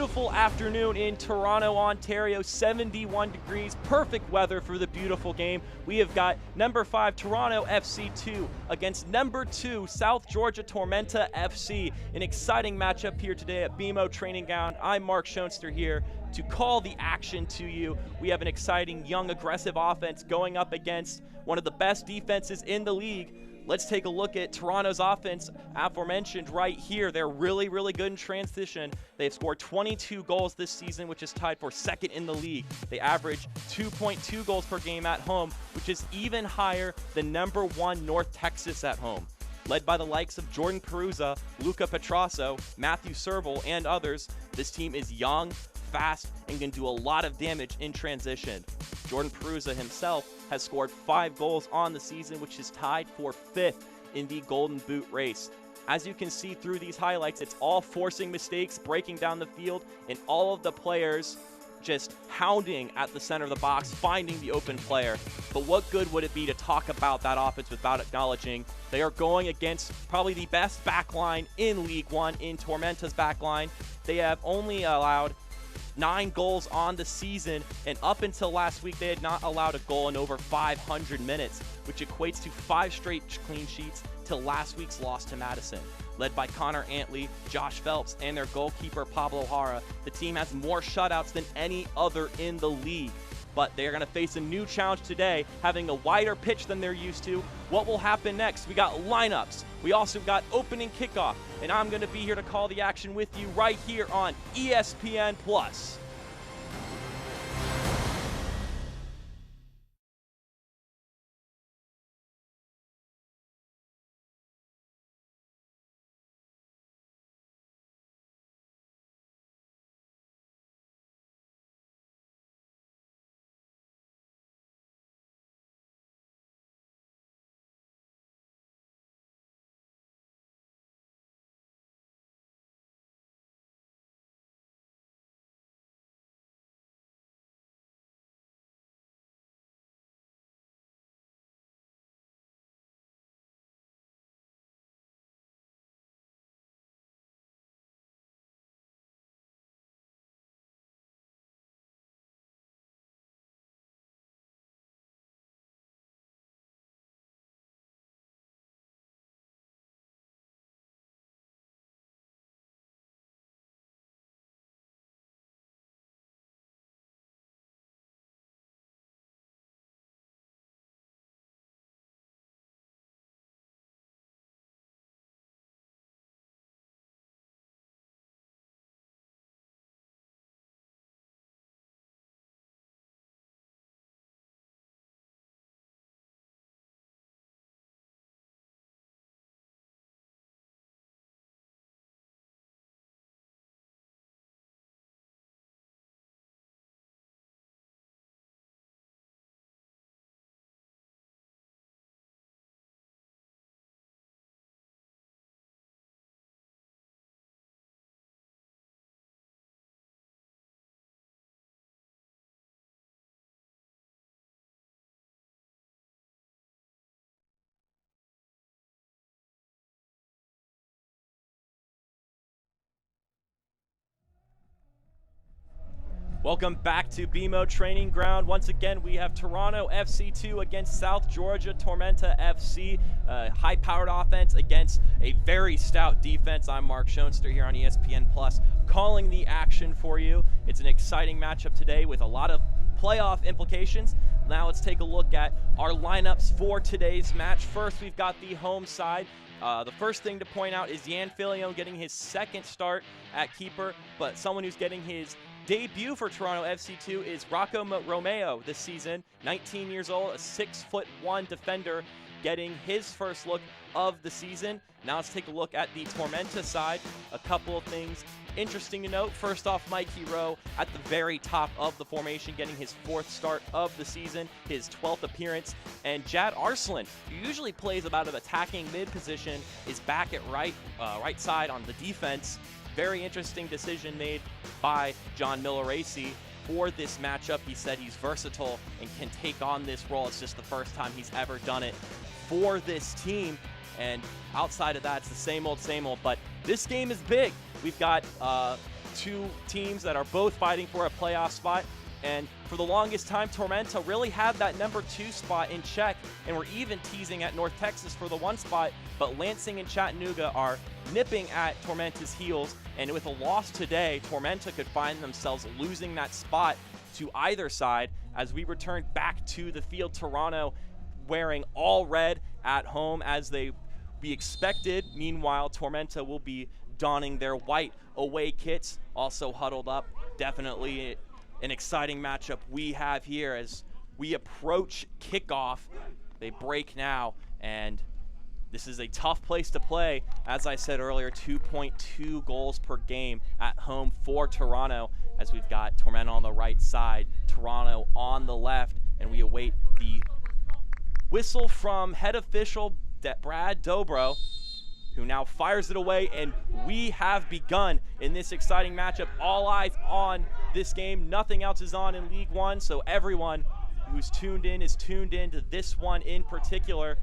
beautiful afternoon in Toronto, Ontario, 71 degrees, perfect weather for the beautiful game. We have got number 5 Toronto FC2 against number 2 South Georgia Tormenta FC. An exciting matchup here today at BMO Training Ground. I'm Mark Schoenster here to call the action to you. We have an exciting, young, aggressive offense going up against one of the best defenses in the league. Let's take a look at Toronto's offense, aforementioned right here. They're really, really good in transition. They've scored 22 goals this season, which is tied for second in the league. They average 2.2 goals per game at home, which is even higher than number 1 North Texas at home. Led by the likes of Jordan Peruzza, Luca Petrasso, Matthew Serval, and others, this team is young, fast, and can do a lot of damage in transition. Jordan Peruzza himself has scored 5 goals on the season, which is tied for 5th in the Golden Boot race. As you can see through these highlights, it's all forcing mistakes, breaking down the field, and all of the players just hounding at the center of the box, finding the open player. But what good would it be to talk about that offense without acknowledging they are going against probably the best backline in League One, in Tormenta's backline. They have only allowed 9 goals on the season, and up until last week they had not allowed a goal in over 500 minutes, which equates to 5 straight clean sheets till last week's loss to Madison. Led by Connor Antley, Josh Phelps, and their goalkeeper Pablo Jara, the team has more shutouts than any other in the league. But they're going to face a new challenge today, having a wider pitch than they're used to. What will happen next? We got lineups. We also got opening kickoff. And I'm going to be here to call the action with you right here on ESPN+. Welcome back to BMO Training Ground. Once again, we have Toronto FC2 against South Georgia Tormenta FC. High-powered offense against a very stout defense. I'm Mark Schoenster here on ESPN+, calling the action for you. It's an exciting matchup today with a lot of playoff implications. Now let's take a look at our lineups for today's match. First, we've got the home side. The first thing to point out is Yan Filion getting his second start at keeper, but someone who's getting his debut for Toronto FC2 is Rocco Romeo this season, 19 years old, a 6'1" defender, getting his first look of the season. Now let's take a look at the Tormenta side. A couple of things interesting to note. First off, Mikey Rowe at the very top of the formation, getting his 4th start of the season, his 12th appearance. And Jad Arslan, who usually plays about an attacking mid position, is back at right side on the defense. Very interesting decision made by John Milleracey for this matchup. He said he's versatile and can take on this role. It's just the first time he's ever done it for this team. And outside of that, it's the same old, but this game is big. We've got two teams that are both fighting for a playoff spot. And for the longest time, Tormenta really had that number 2 spot in check, and we're even teasing at North Texas for the 1 spot, but Lansing and Chattanooga are nipping at Tormenta's heels, and with a loss today, Tormenta could find themselves losing that spot to either side as we return back to the field. Toronto wearing all red at home as they be expected. Meanwhile, Tormenta will be donning their white away kits, also huddled up. Definitely an exciting matchup we have here as we approach kickoff. They break now, and this is a tough place to play. As I said earlier, 2.2 goals per game at home for Toronto, as we've got Tormenta on the right side, Toronto on the left, and we await the whistle from head official Brad Dobro, who now fires it away, and we have begun in this exciting matchup. All eyes on this game. Nothing else is on in League One, so everyone who's tuned in is tuned in to this one in particular.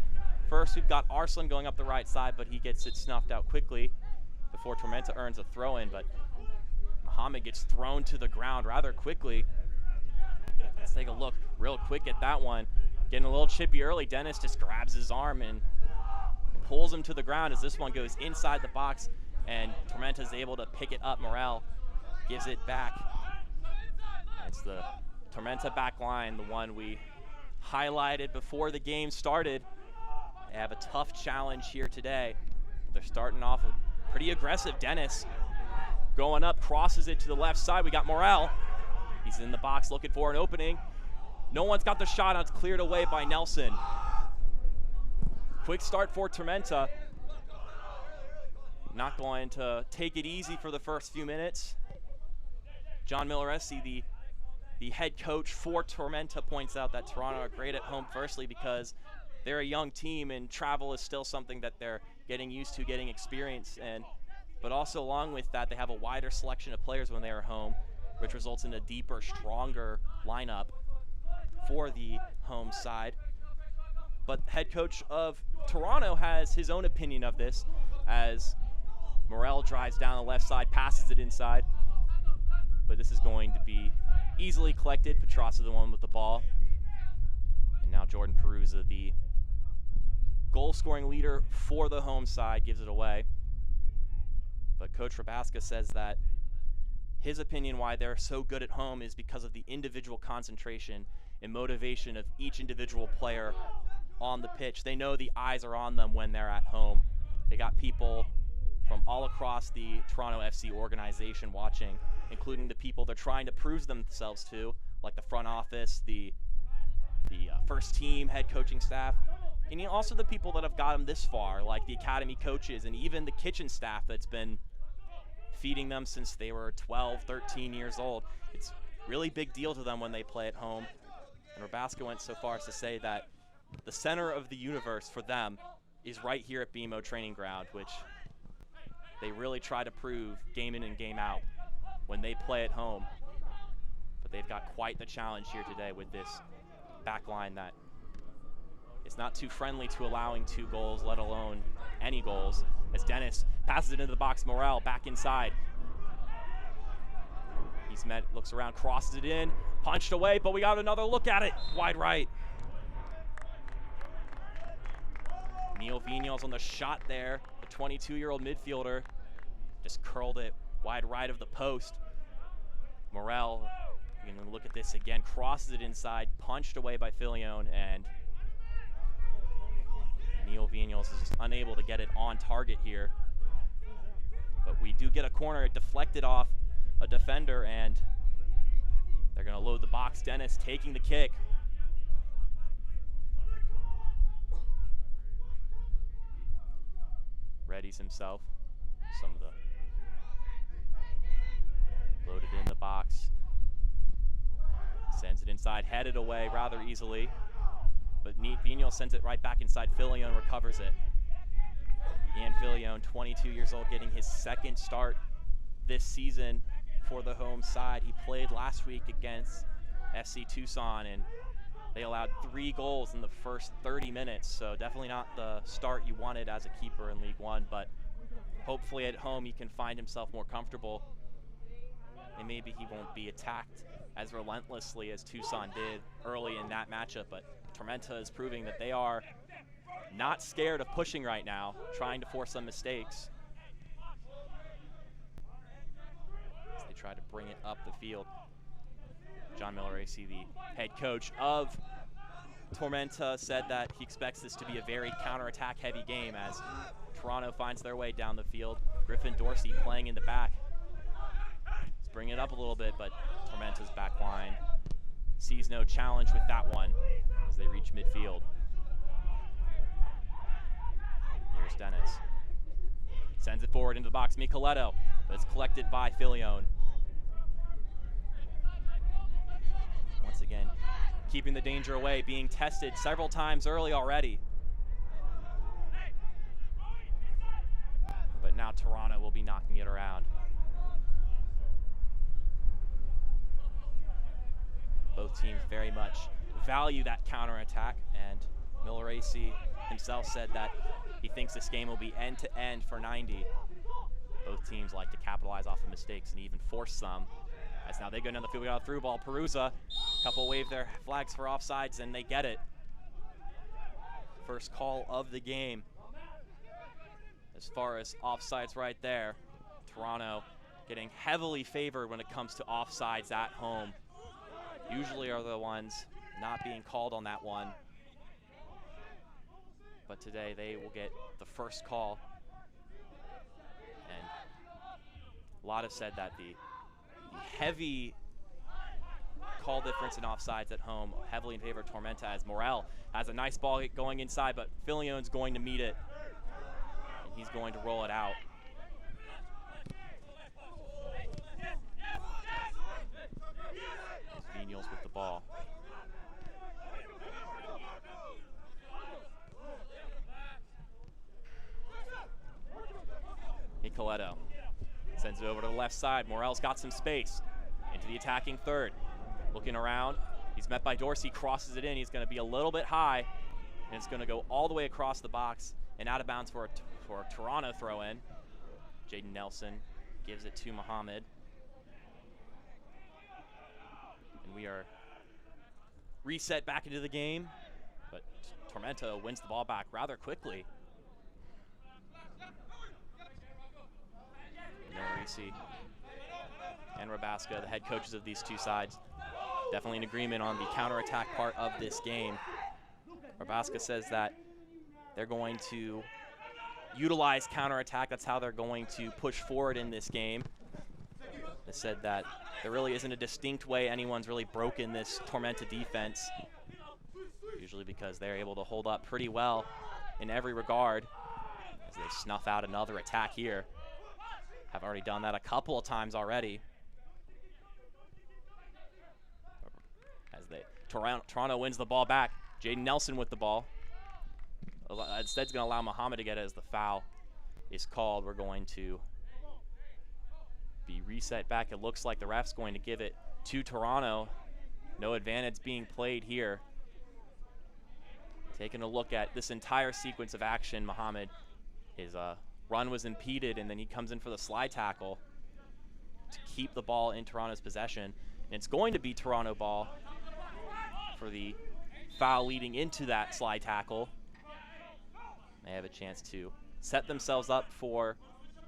First, we've got Arslan going up the right side, but he gets it snuffed out quickly before Tormenta earns a throw-in, but Muhammad gets thrown to the ground rather quickly. Let's take a look real quick at that one. Getting a little chippy early. Dennis just grabs his arm and pulls him to the ground as this one goes inside the box, and Tormenta is able to pick it up. Morel gives it back. It's the Tormenta back line, the one we highlighted before the game started. They have a tough challenge here today. They're starting off pretty aggressive. Dennis going up, crosses it to the left side. We got Morel. He's in the box looking for an opening. No one's got the shot on. It's cleared away by Nelson. Quick start for Tormenta. Not going to take it easy for the first few minutes. John Milleresi, the head coach for Tormenta, points out that Toronto are great at home, firstly because they're a young team and travel is still something that they're getting used to, getting experience in. But also along with that, they have a wider selection of players when they are home, which results in a deeper, stronger lineup for the home side. But head coach of Toronto has his own opinion of this as Morel drives down the left side, passes it inside. But this is going to be easily collected. Petrasa the one with the ball. And now Jordan Perusa, the goal-scoring leader for the home side, gives it away. But Coach Rabaska says that his opinion why they're so good at home is because of the individual concentration and motivation of each individual player on the pitch. They know the eyes are on them when they're at home. They got people from all across the Toronto FC organization watching, including the people they're trying to prove themselves to, like the front office, the first team, head coaching staff, and also the people that have got them this far, like the academy coaches and even the kitchen staff that's been feeding them since they were 12, 13 years old. It's a really big deal to them when they play at home. And Rabaska went so far as to say that the center of the universe for them is right here at BMO Training Ground, which they really try to prove game in and game out when they play at home. But they've got quite the challenge here today with this back line that is not too friendly to allowing 2 goals, let alone any goals. As Dennis passes it into the box, Morel back inside. He's met, looks around, crosses it in, punched away, but we got another look at it, wide right. Neil Vigneault's on the shot there. The 22-year-old midfielder just curled it wide right of the post. Morel, you can look at this again, crosses it inside, punched away by Filion, and Neil Vigneault is just unable to get it on target here. But we do get a corner, it deflected off a defender, and they're going to load the box. Dennis taking the kick. Readies himself. Some of the loaded in the box. Sends it inside, headed away rather easily. But Vigneault sends it right back inside. Filion recovers it. Ian Filion, 22 years old, getting his second start this season for the home side. He played last week against FC Tucson, and they allowed 3 goals in the first 30 minutes, so definitely not the start you wanted as a keeper in League One, but hopefully at home he can find himself more comfortable. and maybe he won't be attacked as relentlessly as Tucson did early in that matchup, but Tormenta is proving that they are not scared of pushing right now, trying to force some mistakes. As they try to bring it up the field. John Milleracey, the head coach of Tormenta, said that he expects this to be a very counterattack heavy game as Toronto finds their way down the field. Griffin Dorsey playing in the back. He's bringing it up a little bit, but Tormenta's back line sees no challenge with that one as they reach midfield. Here's Dennis. Sends it forward into the box. Micheletto, but it's collected by Filione. Once again, keeping the danger away, being tested several times early already. But now Toronto will be knocking it around. Both teams very much value that counterattack, and Milleracey himself said that he thinks this game will be end-to-end for 90. Both teams like to capitalize off of mistakes and even force some. As now they go down the field, we got a through ball. Perusa, couple wave their flags for offsides, and they get it. First call of the game. As far as offsides right there, Toronto getting heavily favored when it comes to offsides at home. Usually are the ones not being called on that one. But today they will get the first call. And a lot have said that the heavy call difference in offsides at home heavily in favor of Tormenta, as Morel has a nice ball going inside, but Filione's going to meet it. And he's going to roll it out. Venials with the ball. Nicoletto sends it over to the left side. Morel's got some space into the attacking third. Looking around, he's met by Dorsey, crosses it in. He's going to be a little bit high, and it's going to go all the way across the box and out of bounds for a Toronto throw-in. Jaden Nelson gives it to Muhammad. And we are reset back into the game, but Tormenta wins the ball back rather quickly. Milleracey and Rabaska, the head coaches of these two sides, definitely in agreement on the counterattack part of this game. Rabaska says that they're going to utilize counterattack. That's how they're going to push forward in this game. They said that there really isn't a distinct way anyone's really broken this Tormenta defense, usually because they're able to hold up pretty well in every regard as they snuff out another attack here. Have already done that a couple of times already. As Toronto wins the ball back. Jaden Nelson with the ball. Instead, it's going to allow Muhammad to get it as the foul is called. We're going to be reset back. It looks like the ref's going to give it to Toronto. No advantage being played here. Taking a look at this entire sequence of action, Muhammad, his run was impeded, and then he comes in for the slide tackle to keep the ball in Toronto's possession. And it's going to be Toronto ball for the foul leading into that slide tackle. They have a chance to set themselves up for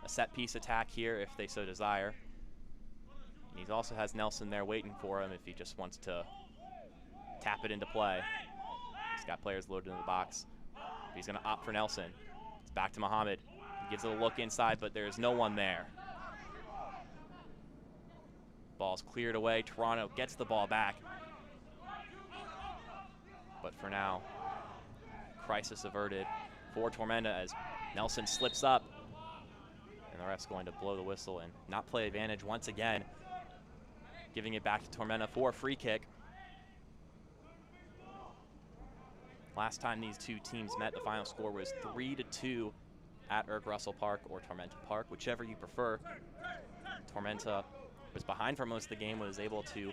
a set-piece attack here if they so desire. And he also has Nelson there waiting for him if he just wants to tap it into play. He's got players loaded in the box. He's going to opt for Nelson. It's back to Muhammad. He gives it a look inside, but there's no one there. Ball's cleared away. Toronto gets the ball back. But for now, crisis averted for Tormenta as Nelson slips up. And the ref's going to blow the whistle and not play advantage once again, giving it back to Tormenta for a free kick. Last time these two teams met, the final score was 3-2 at Erg Russell Park or Tormenta Park, whichever you prefer. Tormenta was behind for most of the game, was able to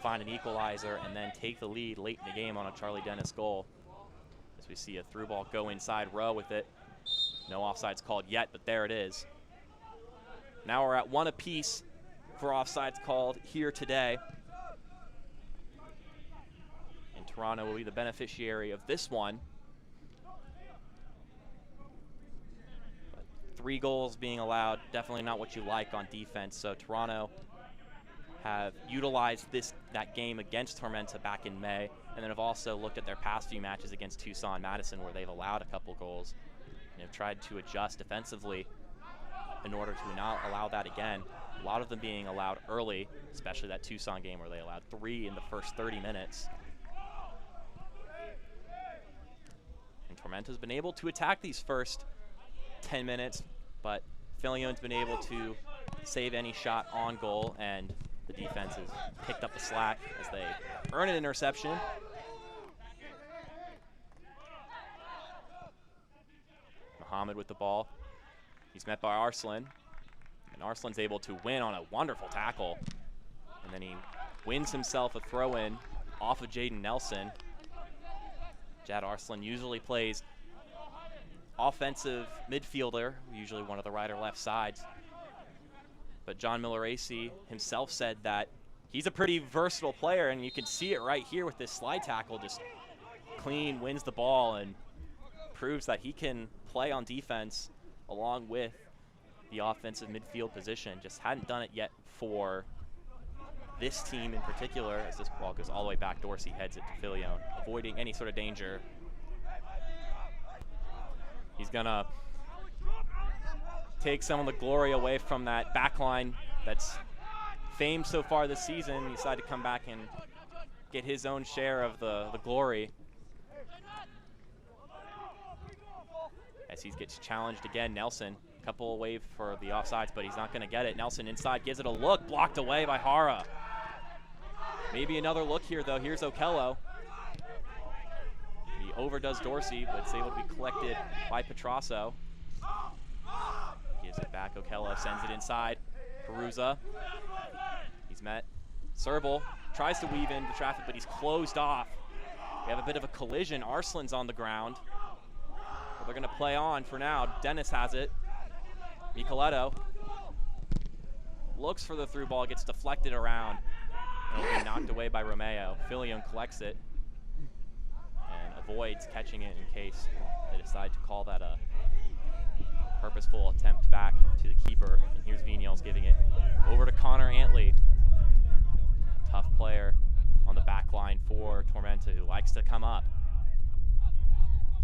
find an equalizer and then take the lead late in the game on a Charlie Dennis goal. As we see a through ball go inside row with it. No offsides called yet, but there it is. Now we're at one apiece for offsides called here today. And Toronto will be the beneficiary of this one. But 3 goals being allowed, definitely not what you like on defense. So Toronto have utilized that game against Tormenta back in May, and then have also looked at their past few matches against Tucson, Madison, where they've allowed a couple goals, and have tried to adjust defensively in order to not allow that again. A lot of them being allowed early, especially that Tucson game where they allowed 3 in the first 30 minutes. And Tormenta's been able to attack these first 10 minutes, but Filion's been able to save any shot on goal, and the defense has picked up the slack as they earn an interception. Muhammad with the ball. He's met by Arslan, and Arslan's able to win on a wonderful tackle. And then he wins himself a throw-in off of Jaden Nelson. Jad Arslan usually plays offensive midfielder, usually one of the right or left sides. But John Miller-Acey himself said that he's a pretty versatile player, and you can see it right here with this slide tackle. Just clean, wins the ball, and proves that he can play on defense along with the offensive midfield position. Just hadn't done it yet for this team in particular, as this ball goes all the way back. Dorsey heads it to Filion, avoiding any sort of danger. He's gonna take some of the glory away from that back line that's famed so far this season. He decided to come back and get his own share of the glory. As he gets challenged again, Nelson, a couple away for the offsides, but he's not going to get it. Nelson inside, gives it a look, blocked away by Hara. Maybe another look here, though. Here's Okello. He overdoes Dorsey, but it's able to be collected by Petrasso. Gives it back, Okello sends it inside. Perusa, he's met. Serbal tries to weave into traffic, but he's closed off. We have a bit of a collision. Arslan's on the ground. But they're gonna play on for now. Dennis has it. Micheletto looks for the through ball, gets deflected around, and will be knocked away by Romeo. Filion collects it and avoids catching it in case they decide to call that a purposeful attempt back to the keeper. And here's Vignals giving it over to Connor Antley. Tough player on the back line for Tormenta, who likes to come up.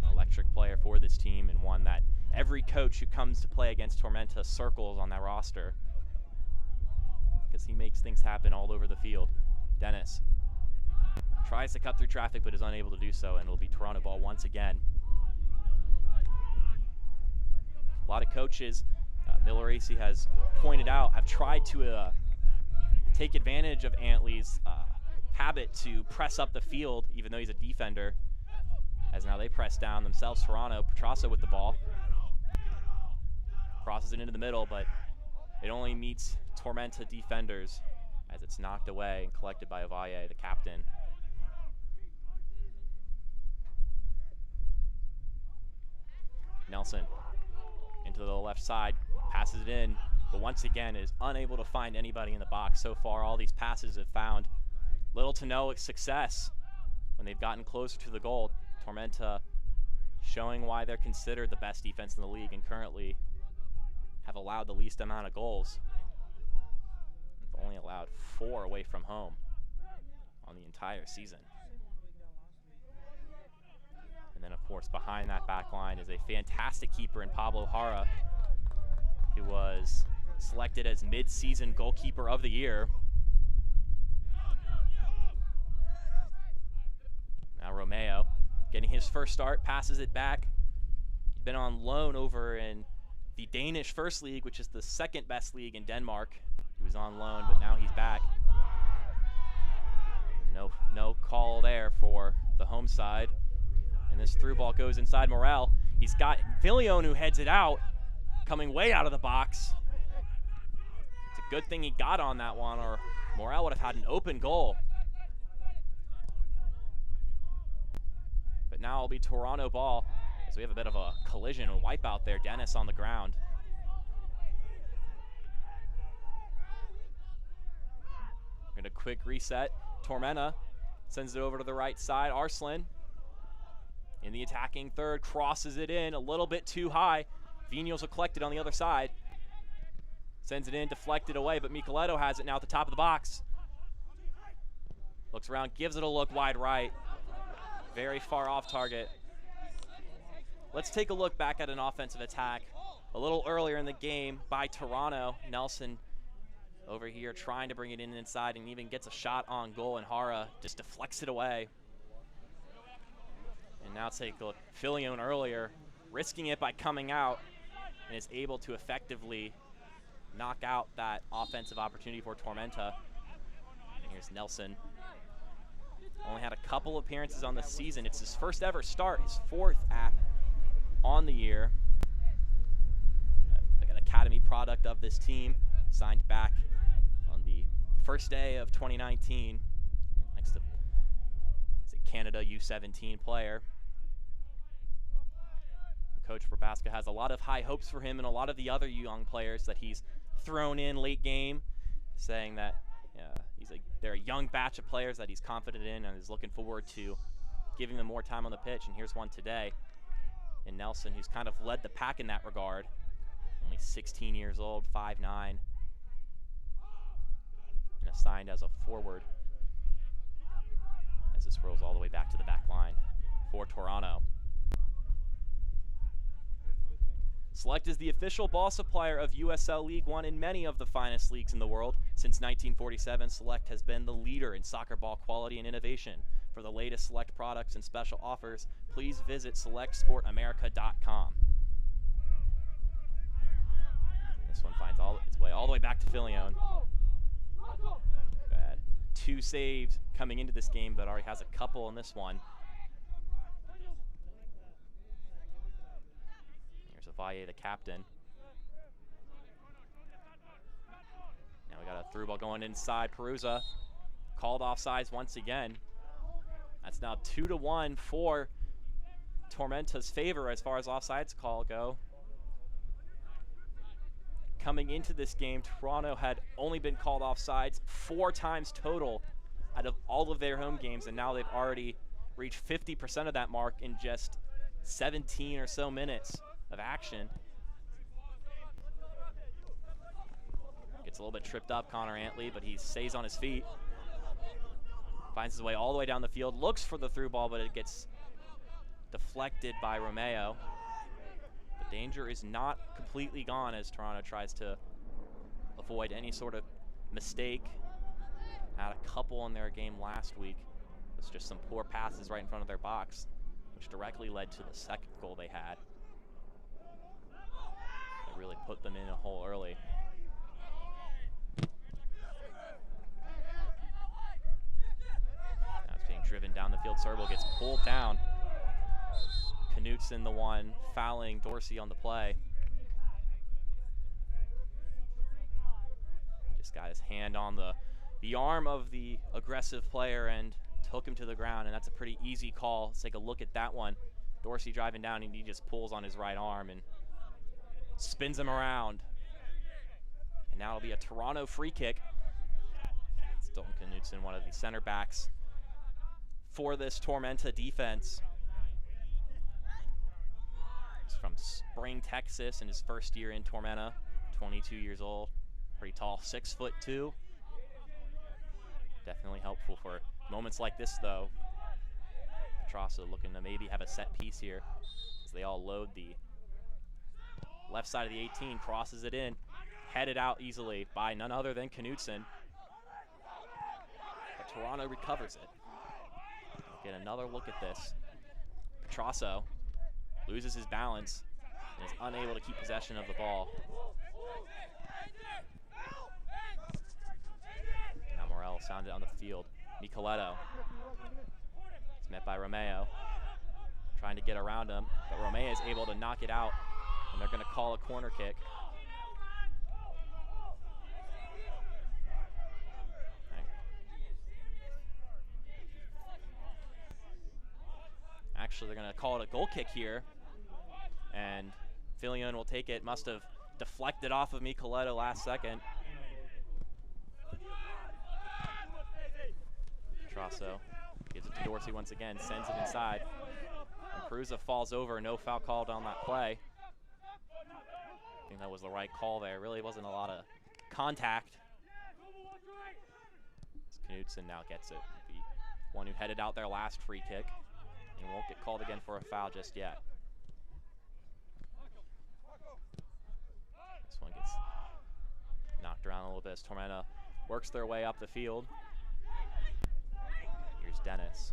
An electric player for this team, and one that every coach who comes to play against Tormenta circles on that roster, because he makes things happen all over the field. Dennis tries to cut through traffic but is unable to do so, and it'll be Toronto ball once again. A lot of coaches, Miller-Acey has pointed out, have tried to take advantage of Antley's habit to press up the field, even though he's a defender, as now they press down themselves. Toronto, Petrasso with the ball. Crosses it into the middle, but it only meets Tormenta defenders as it's knocked away and collected by Ovalle, the captain. Nelson into the left side, passes it in, but once again is unable to find anybody in the box. So far, all these passes have found little to no success when they've gotten closer to the goal. Tormenta showing why they're considered the best defense in the league and currently have allowed the least amount of goals. They've only allowed 4 away from home on the entire season. And then, of course, behind that back line is a fantastic keeper in Pablo Hara, who was selected as mid-season goalkeeper of the year. Now Romeo getting his first start, passes it back. He's been on loan over in the Danish First League, which is the second best league in Denmark. He was on loan, but now he's back. No call there for the home side. And this through ball goes inside Morel. He's got Filion, who heads it out, coming way out of the box. It's a good thing he got on that one, or Morel would have had an open goal. But now it'll be Toronto ball, as we have a bit of a collision and wipeout there. Dennis on the ground. We're going to quick reset. Tormenta sends it over to the right side. Arslan in the attacking third, crosses it in a little bit too high. Vinos will collect it on the other side. Sends it in, deflected away, but Micheletto has it now at the top of the box. Looks around, gives it a look wide right. Very far off target. Let's take a look back at an offensive attack a little earlier in the game by Toronto. Nelson over here trying to bring it in inside and even gets a shot on goal, and Hara just deflects it away. And now take a look. Filion earlier, risking it by coming out, and is able to effectively knock out that offensive opportunity for Tormenta. And here's Nelson. Only had a couple appearances on the season. It's his first ever start, his 4th app on the year. Like an academy product of this team, signed back on the first day of 2019. He's a Canada U17 player. Coach Probaska has a lot of high hopes for him and a lot of the other young players that he's thrown in late game, saying that they're a young batch of players that he's confident in and is looking forward to giving them more time on the pitch. And here's one today in Nelson, who's kind of led the pack in that regard. Only 16 years old, 5'9", and assigned as a forward as this rolls all the way back to the back line for Toronto. Select is the official ball supplier of USL League One and many of the finest leagues in the world. Since 1947, Select has been the leader in soccer ball quality and innovation. For the latest Select products and special offers, please visit selectsportamerica.com. This one finds its way all the way back to Filion. Bad. 2 saves coming into this game, but already has a couple in this one. Valle, the captain. Now we got a through ball going inside. Perusa called offsides once again. That's now 2-1 for Tormenta's favor as far as offsides call go. Coming into this game, Toronto had only been called offsides 4 times total out of all of their home games, and now they've already reached 50% of that mark in just 17 or so minutes of action. Gets a little bit tripped up, Connor Antley, but he stays on his feet. Finds his way all the way down the field, looks for the through ball, but it gets deflected by Romeo. The danger is not completely gone as Toronto tries to avoid any sort of mistake. Had a couple in their game last week. It's just some poor passes right in front of their box, which directly led to the second goal they had. Really put them in a hole early. Now it's being driven down the field. Serbo gets pulled down. Knutson the one fouling Dorsey on the play. He just got his hand on the arm of the aggressive player and took him to the ground, and that's a pretty easy call. Let's take a look at that one. Dorsey driving down, and he just pulls on his right arm and spins him around. And now it'll be a Toronto free kick. It's Dalton Knutson, one of the center backs for this Tormenta defense. He's from Spring, Texas, in his first year in Tormenta, 22 years old. Pretty tall, 6'2". Definitely helpful for moments like this, though. Petrasso looking to maybe have a set piece here as they all load the left side of the 18, crosses it in, headed out easily by none other than Knutson. But Toronto recovers it. Get another look at this. Petrasso loses his balance and is unable to keep possession of the ball. Now Morel sounded on the field. Micheletto is met by Romeo, trying to get around him, but Romeo is able to knock it out, and they're going to call a corner kick. Actually, they're going to call it a goal kick here, and Filion will take it. Must have deflected off of Micheletto last second. Petrasso gives it to Dorsey once again, sends it inside. And Perusa falls over, no foul called on that play. I think that was the right call there. Really wasn't a lot of contact. Knudsen now gets it. The one who headed out their last free kick. And won't get called again for a foul just yet. This one gets knocked around a little bit as Tormenta works their way up the field. Here's Dennis.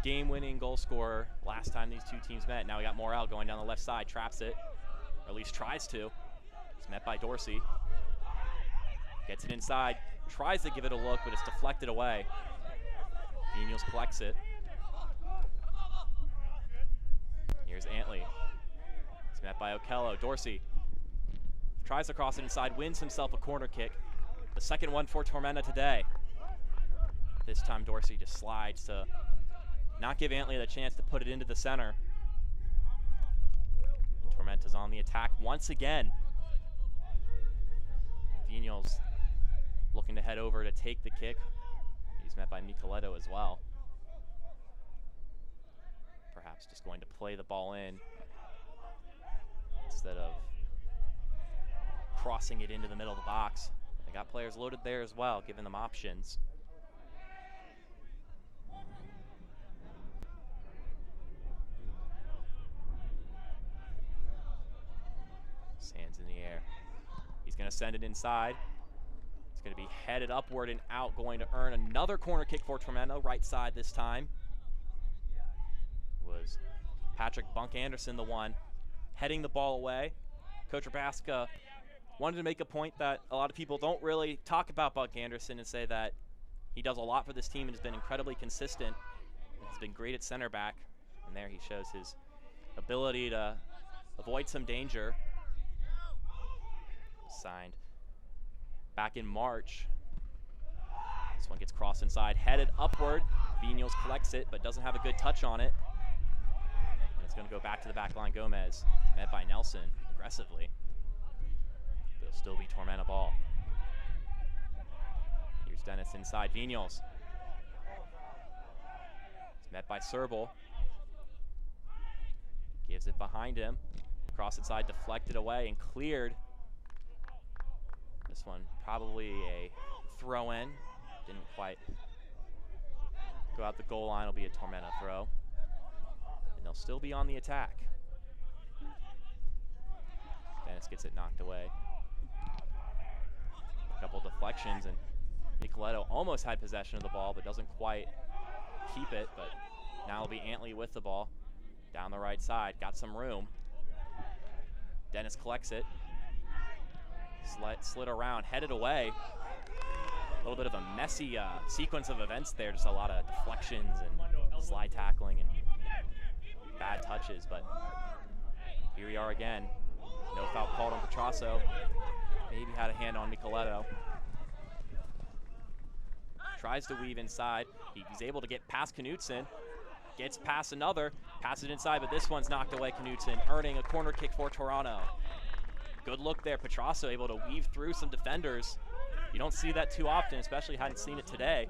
Game-winning goal scorer last time these two teams met. Now we got Morel going down the left side, traps it, or at least tries to. He's met by Dorsey. Gets it inside, tries to give it a look, but it's deflected away. Daniels collects it. Here's Antley. He's met by Okello. Dorsey tries to cross it inside, wins himself a corner kick. The second one for Tormenta today. This time Dorsey just slides to not give Antley the chance to put it into the center. And Tormenta's on the attack once again. Daniels looking to head over to take the kick. He's met by Micheletto as well. Perhaps just going to play the ball in instead of crossing it into the middle of the box. They got players loaded there as well, giving them options. Hands in the air. He's going to send it inside. It's going to be headed upward and out, going to earn another corner kick for Tormenta, right side this time. It was Patrick Bunk Anderson, the one heading the ball away. Coach Rabaska wanted to make a point that a lot of people don't really talk about Bunk Anderson and say that he does a lot for this team and has been incredibly consistent. He's been great at center back, and there he shows his ability to avoid some danger. Signed back in March. This one gets crossed inside, headed upward. Vinos collects it, but doesn't have a good touch on it. And it's going to go back to the back line. Gomez, met by Nelson aggressively. But it'll still be Tormenta ball. Here's Dennis inside. Vinos. It's met by Serbal. Gives it behind him. Cross inside, deflected away, and cleared. This one probably a throw-in. Didn't quite go out the goal line. It'll be a Tormenta throw. And they'll still be on the attack. Dennis gets it knocked away. A couple deflections, and Micheletto almost had possession of the ball, but doesn't quite keep it. But now it'll be Antley with the ball. Down the right side, got some room. Dennis collects it. Slid around, headed away. A little bit of a messy sequence of events there. Just a lot of deflections and slide tackling and bad touches. But here we are again. No foul called on Petrasso. Maybe had a hand on Micheletto. Tries to weave inside. He's able to get past Knudsen. Gets past another. Passes it inside, but this one's knocked away. Knudsen earning a corner kick for Toronto. Good look there. Petrasso able to weave through some defenders. You don't see that too often, especially hadn't seen it today.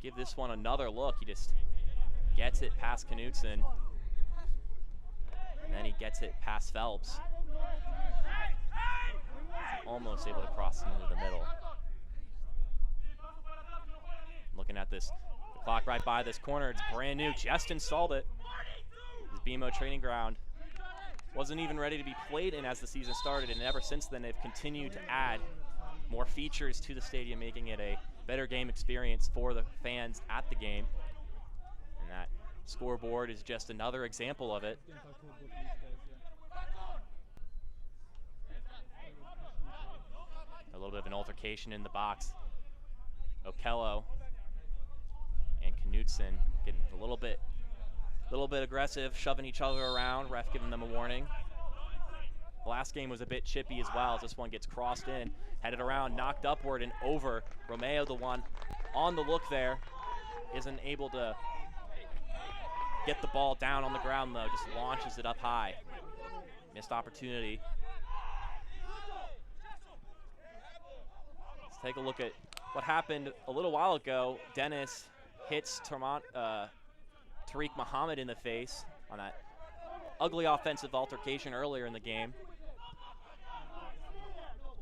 Give this one another look. He just gets it past Knudsen. And then he gets it past Phelps. Almost able to cross it into the middle. Looking at this, the clock right by this corner. It's brand new. Just installed it. This BMO training ground wasn't even ready to be played in as the season started, and ever since then they've continued to add more features to the stadium, making it a better game experience for the fans at the game. And that scoreboard is just another example of it. A little bit of an altercation in the box. Okello and Knudsen getting a little bit aggressive, shoving each other around. Ref giving them a warning. The last game was a bit chippy as well as this one gets crossed in, headed around, knocked upward and over. Romeo, the one on the look there, isn't able to get the ball down on the ground though, just launches it up high. Missed opportunity. Let's take a look at what happened a little while ago. Dennis hits Tariq Muhammad in the face on that ugly offensive altercation earlier in the game.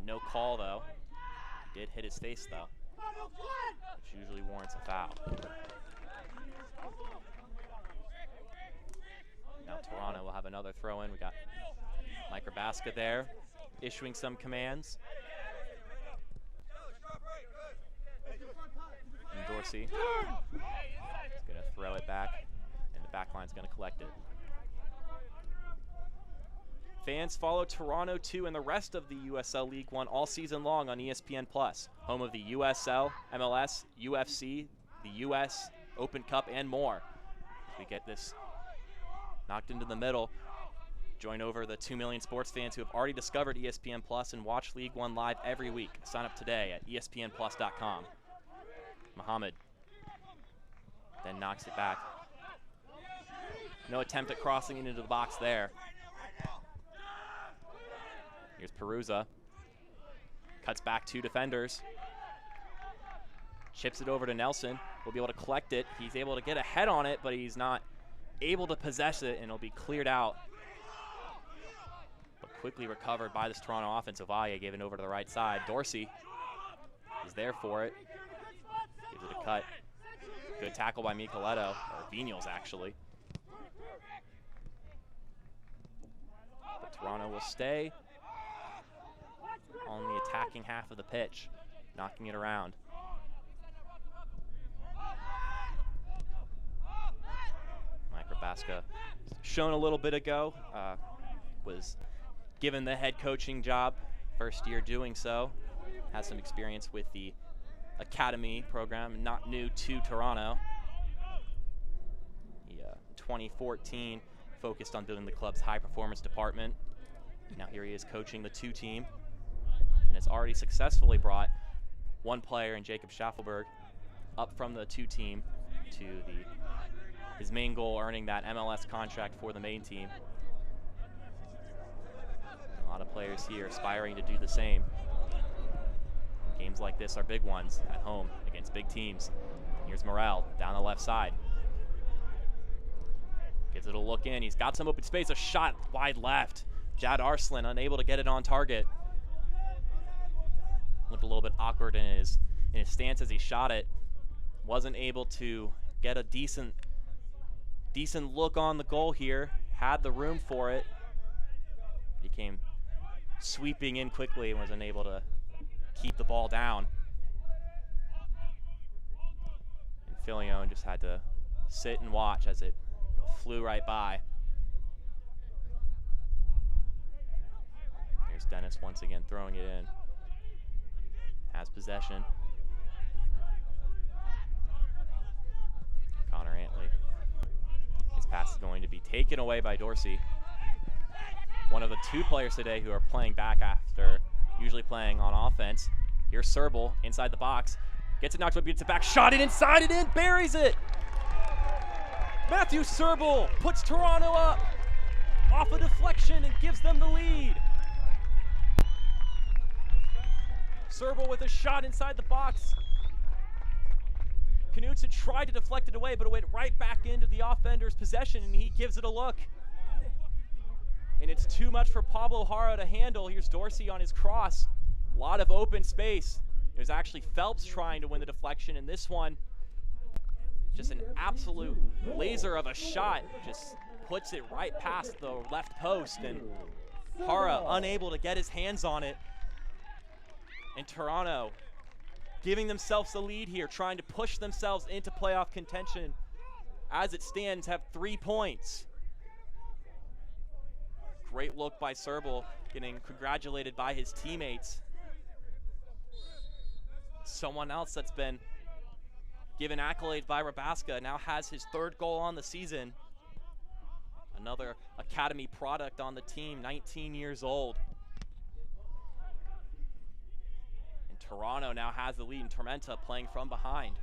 No call, though. Did hit his face, though, which usually warrants a foul. Now Toronto will have another throw in. We got Mike Rabaska there issuing some commands. And Dorsey is going to throw it back, and the back line's going to collect it. Fans follow Toronto 2 and the rest of the USL League One all season long on ESPN+, home of the USL, MLS, UFC, the US Open Cup, and more. As we get this knocked into the middle, join over the 2 million sports fans who have already discovered ESPN+ and watch League One live every week. Sign up today at espnplus.com. Muhammad then knocks it back. No attempt at crossing it into the box there. Here's Perusa. Cuts back 2 defenders. Chips it over to Nelson. Will be able to collect it. He's able to get a head on it, but he's not able to possess it, and it'll be cleared out. But quickly recovered by this Toronto offense. Ovalle gave it over to the right side. Dorsey is there for it. Gives it a cut. Good tackle by Micheletto, or Vinyals actually. But Toronto will stay on the attacking half of the pitch, knocking it around. Mike Rabaska, shown a little bit ago, was given the head coaching job, first year doing so. Has some experience with the academy program, not new to Toronto. He, 2014, focused on building the club's high performance department. Now here he is coaching the 2 team. And has already successfully brought one player in Jacob Schaffelberg up from the 2 team to his main goal, earning that MLS contract for the main team. A lot of players here aspiring to do the same. Games like this are big ones at home against big teams. Here's Morel down the left side. Gives it a look in. He's got some open space. A shot wide left. Jad Arslan unable to get it on target. Looked a little bit awkward in his stance as he shot it. Wasn't able to get a decent look on the goal here. Had the room for it. He came sweeping in quickly and was unable to keep the ball down. And Filion just had to sit and watch as it flew right by. Here's Dennis once again throwing it in. Has possession. Connor Antley. His pass is going to be taken away by Dorsey. One of the 2 players today who are playing back after usually playing on offense. Here's Serbal inside the box. Gets it knocked away, beats it back, shot it inside it in, buries it! Matthew Serbal puts Toronto up off a deflection and gives them the lead. Serbal with a shot inside the box. Knutson tried to deflect it away, but it went right back into the offender's possession, and he gives it a look. And it's too much for Pablo Jara to handle. Here's Dorsey on his cross. A lot of open space. There's actually Phelps trying to win the deflection, and this one, just an absolute laser of a shot. Just puts it right past the left post, and Jara unable to get his hands on it. And Toronto giving themselves the lead here, trying to push themselves into playoff contention. As it stands, have 3 points. Great look by Serbal, getting congratulated by his teammates. Someone else that's been given accolades by Rabaska now has his 3rd goal on the season. Another academy product on the team, 19 years old. Toronto now has the lead, and Tormenta playing from behind.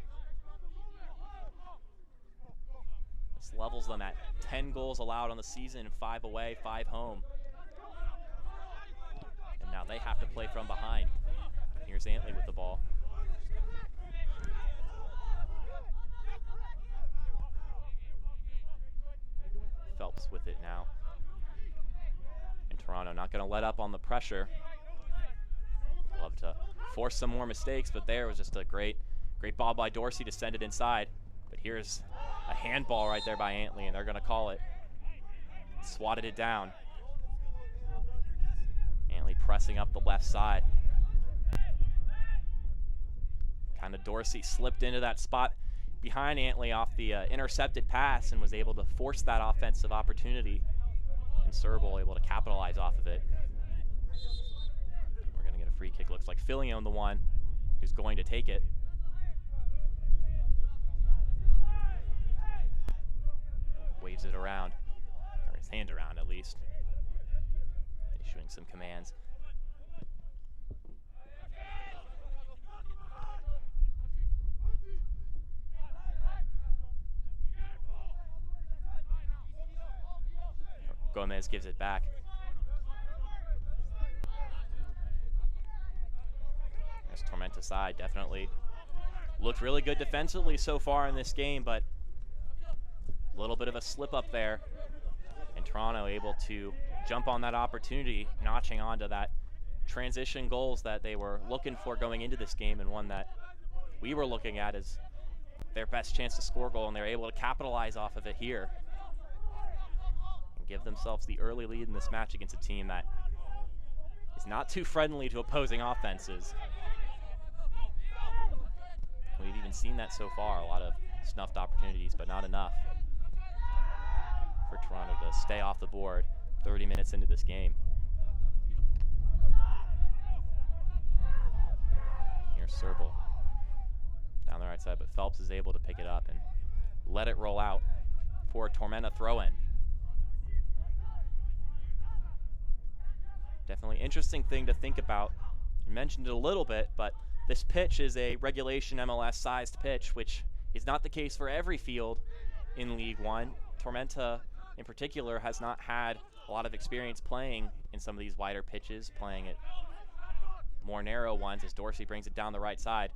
This levels them at 10 goals allowed on the season, 5 away, 5 home. And now they have to play from behind. Here's Antley with the ball. Phelps with it now. And Toronto not going to let up on the pressure. Love to force some more mistakes, but there was just a great ball by Dorsey to send it inside. But here's a handball right there by Antley, and they're going to call it. Swatted it down. Antley pressing up the left side. Kind of Dorsey slipped into that spot behind Antley off the intercepted pass and was able to force that offensive opportunity. And Serbal able to capitalize off of it. We're going to get a free kick. Looks like Filion the one who's going to take it. Waves it around, or his hand around at least. Issuing some commands. Gomez gives it back. There's Tormenta side, definitely looked really good defensively so far in this game, but a little bit of a slip up there. And Toronto able to jump on that opportunity, notching onto that transition goals that they were looking for going into this game, and one that we were looking at as their best chance to score a goal, and they're able to capitalize off of it here. Give themselves the early lead in this match against a team that is not too friendly to opposing offenses. We've even seen that so far, a lot of snuffed opportunities, but not enough for Toronto to stay off the board 30 minutes into this game. Here's Serbal down the right side, but Phelps is able to pick it up and let it roll out for a Tormenta throw-in. Definitely interesting thing to think about. I mentioned it a little bit, but this pitch is a regulation MLS sized pitch, which is not the case for every field in League One. Tormenta in particular has not had a lot of experience playing in some of these wider pitches, playing at more narrow ones as Dorsey brings it down the right side.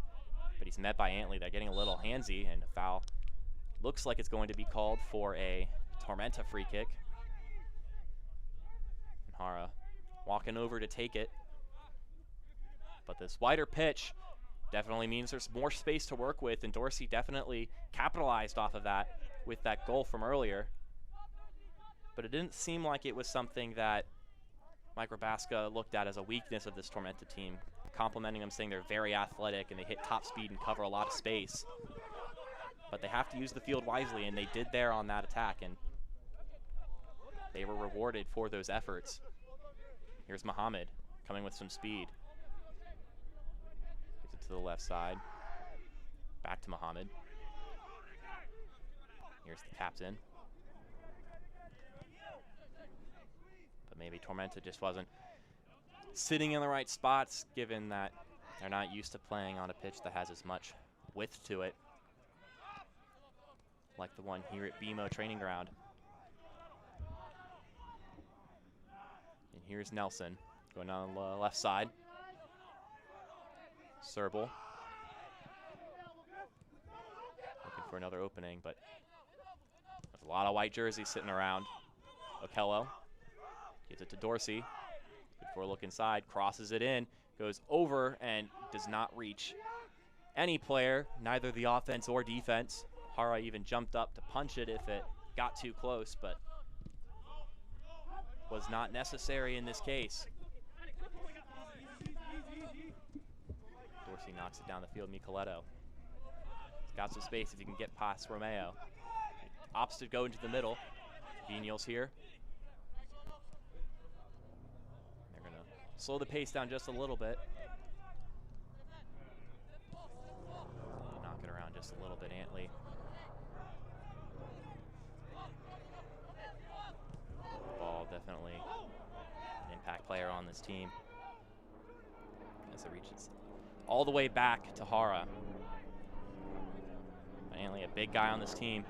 But he's met by Antley. They're getting a little handsy, and a foul looks like it's going to be called for a Tormenta free kick. And Hara walking over to take it. But this wider pitch definitely means there's more space to work with, and Dorsey definitely capitalized off of that with that goal from earlier. But it didn't seem like it was something that Mike Rabaska looked at as a weakness of this Tormenta team, complimenting them, saying they're very athletic and they hit top speed and cover a lot of space. But they have to use the field wisely, and they did there on that attack, and they were rewarded for those efforts. Here's Muhammad coming with some speed. Gives it to the left side. Back to Muhammad. Here's the captain. But maybe Tormenta just wasn't sitting in the right spots, given that they're not used to playing on a pitch that has as much width to it, like the one here at BMO Training Ground. And here's Nelson going on the left side. Serbal looking for another opening, but there's a lot of white jerseys sitting around. Okello gives it to Dorsey. Good for a look inside, crosses it in, goes over and does not reach any player, neither the offense or defense. Hara even jumped up to punch it if it got too close, but was not necessary in this case. Dorsey knocks it down the field. Micheletto. He's got some space if he can get past Romeo. Opts to go into the middle. Venial's here. They're going to slow the pace down just a little bit. Knock it around just a little bit, Antley. Ball definitely an impact player on this team as it reaches all the way back to Hara. Antley, a big guy on this team,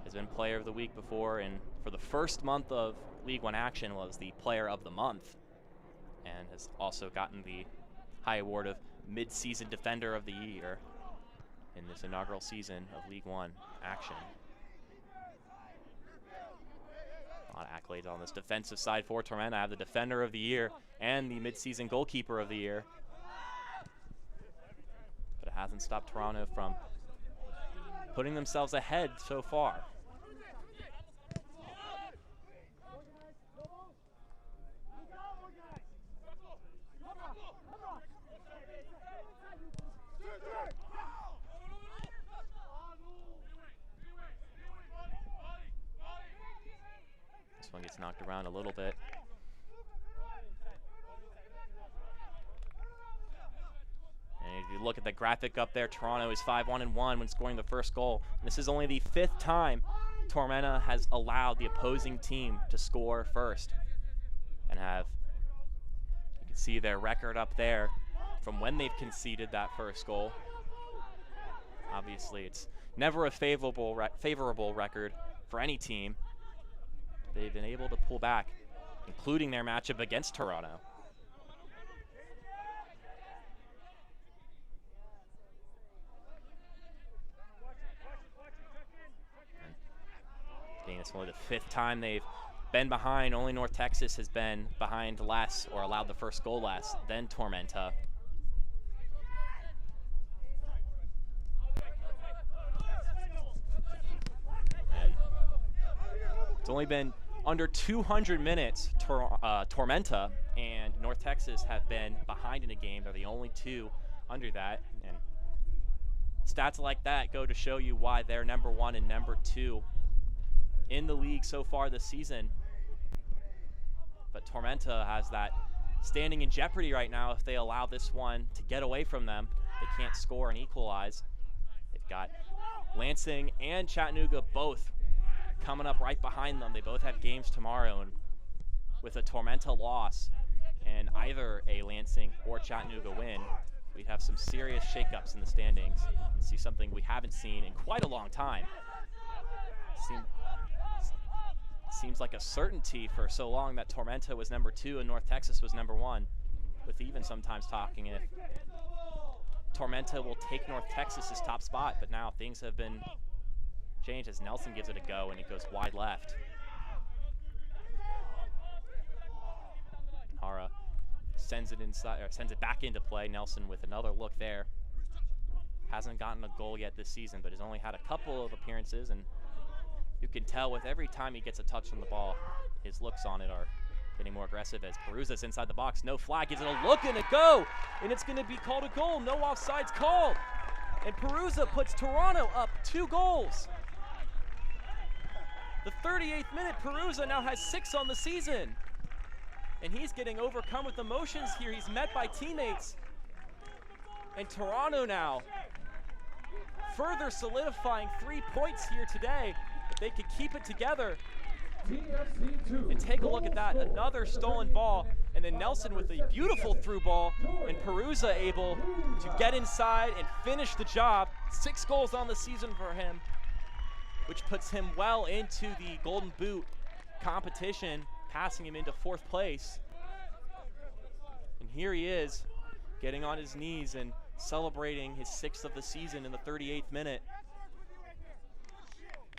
has been player of the week before, and for the first month of League One action was the player of the month, and has also gotten the high award of mid-season defender of the year in this inaugural season of League One action. accolades on this defensive side for Tormenta. I have the Defender of the Year and the midseason Goalkeeper of the Year. But it hasn't stopped Toronto from putting themselves ahead so far. This one gets knocked around a little bit. And if you look at the graphic up there, Toronto is 5-1-1 when scoring the first goal. And this is only the 5th time Tormenta has allowed the opposing team to score first. And you can see their record up there from when they've conceded that first goal. Obviously, it's never a favorable record for any team. They've been able to pull back, including their matchup against Toronto. It's only the 5th time they've been behind. Only North Texas has been behind less or allowed the first goal less than Tormenta. And it's only been under 200 minutes Tormenta and North Texas have been behind in a game. They're the only two under that. And stats like that go to show you why they're number 1 and number 2 in the league so far this season. But Tormenta has that standing in jeopardy right now if they allow this one to get away from them. They can't score and equalize. They've got Lansing and Chattanooga both coming up right behind them. They both have games tomorrow, and with a Tormenta loss and either a Lansing or Chattanooga win, we'd have some serious shakeups in the standings and see something we haven't seen in quite a long time. Seems like a certainty for so long that Tormenta was number 2 and North Texas was number 1, with even sometimes talking if Tormenta will take North Texas's top spot. But now things have been changed as Nelson gives it a go and it goes wide left. Hara sends it inside, or sends it back into play. Nelson with another look there. Hasn't gotten a goal yet this season, but has only had a couple of appearances, and you can tell with every time he gets a touch on the ball, his looks on it are getting more aggressive as Peruza's inside the box. No flag, gives it a look and a go, and it's going to be called a goal. No offsides called. And Peruza puts Toronto up 2 goals. The 38th minute, Peruza now has 6 on the season. And he's getting overcome with emotions here. He's met by teammates. And Toronto now further solidifying 3 points here today. If they could keep it together. And take a look at that, another stolen ball, and then Nelson with a beautiful through ball, and Peruza able to get inside and finish the job. 6 goals on the season for him, which puts him well into the Golden Boot competition, passing him into 4th place. And here he is, getting on his knees and celebrating his 6th of the season in the 38th minute.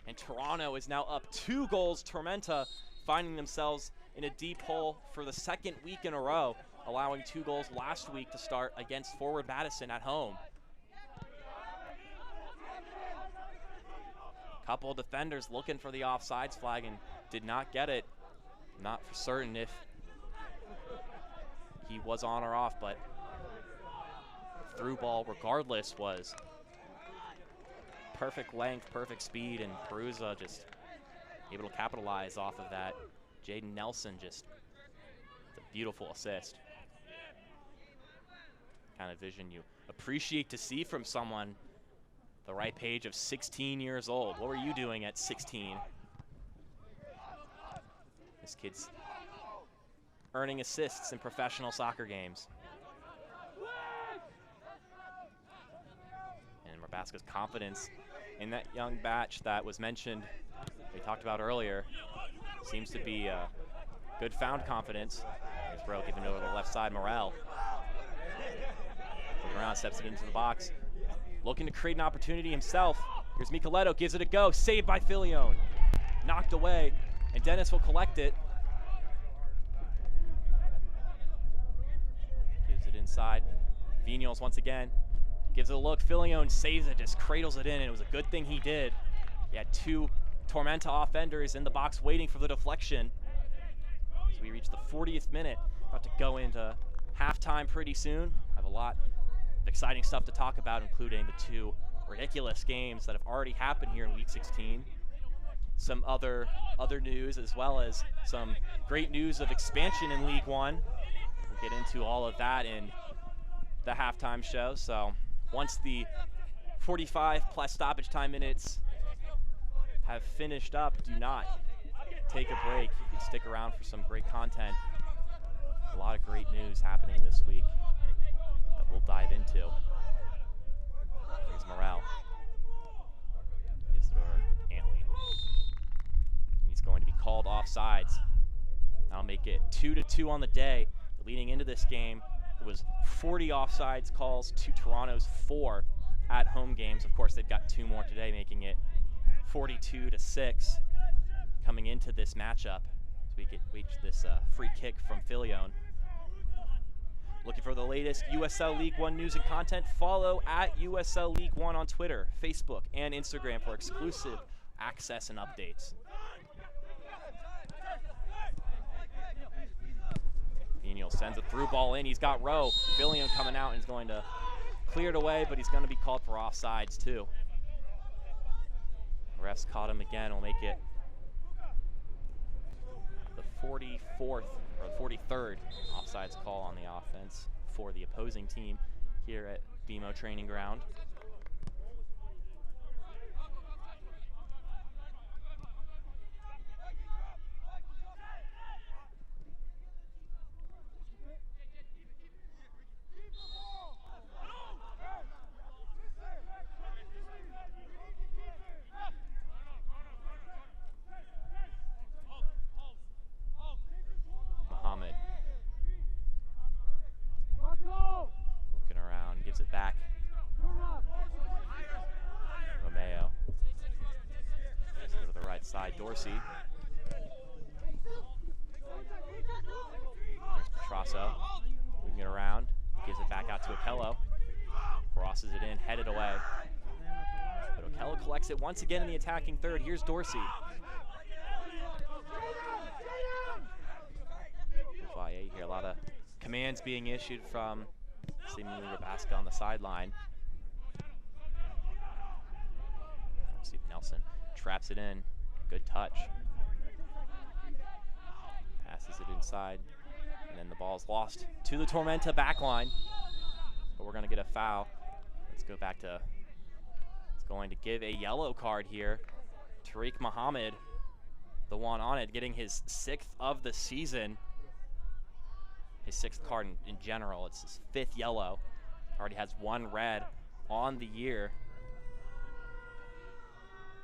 And Toronto is now up 2 goals. Tormenta finding themselves in a deep hole for the 2nd week in a row, allowing 2 goals last week to start against Forward Madison at home. Couple of defenders looking for the offsides flag and did not get it. Not for certain if he was on or off, but through ball regardless was perfect length, perfect speed, and Peruza just able to capitalize off of that. Jaden Nelson just a beautiful assist. Kind of vision you appreciate to see from someone the ripe age of 16 years old. What were you doing at 16? This kid's earning assists in professional soccer games. And Marbasco's confidence in that young batch that was mentioned, we talked about earlier, seems to be good found confidence. There's Bro giving over the left side, Morel. Looking around, steps it into the box. Looking to create an opportunity himself. Here's Micheletto, gives it a go, saved by Filione. Knocked away And Dennis will collect it. Gives it inside. Vignoles once again. Gives it a look. Filion saves it, just cradles it in, and it was a good thing he did. He had two Tormenta offenders in the box waiting for the deflection. So we reach the 40th minute. About to go into halftime pretty soon. Have a lot of exciting stuff to talk about, including the two ridiculous games that have already happened here in Week 16. Some other news, as well as some great news of expansion in League One. We'll get into all of that in the halftime show. So once the 45 plus stoppage time minutes have finished up, do not take a break. You can stick around for some great content. A lot of great news happening this week that we'll dive into. Here's Morel. Gives it over Antley. He's going to be called offsides. That'll make it 2-2 on the day. Leading into this game, it was 40 offsides calls to Toronto's 4 at home games. Of course, they've got 2 more today, making it 42-6 coming into this matchup. So we could reach this free kick from Filion. Looking for the latest USL League One news and content? Follow at USL League One on Twitter, Facebook, and Instagram for exclusive access and updates. Vignoles sends a through ball in. He's got Rowe. Filion coming out and he's going to clear it away, but he's going to be called for offsides too. The refs caught him again. Will make it the 44th or the 43rd offsides call on the offense for the opposing team here at BMO Training Ground. Looking around, gives it back. Romeo. Gives it to the right side, Dorsey. There's Petrasso. Moving it around. Gives it back out to Okello. Crosses it in, headed away. But Okello collects it once again in the attacking third. Here's Dorsey. Here, a lot of commands being issued from seemingly Rabaska on the sideline. See if Nelson traps it in. Good touch. Passes it inside. And then the ball's lost to the Tormenta backline. But we're going to get a foul. Let's go back to, it's going to give a yellow card here. Tariq Muhammad, the one on it, getting his 6th of the season. His 6th card in general. It's his 5th yellow. Already has 1 red on the year.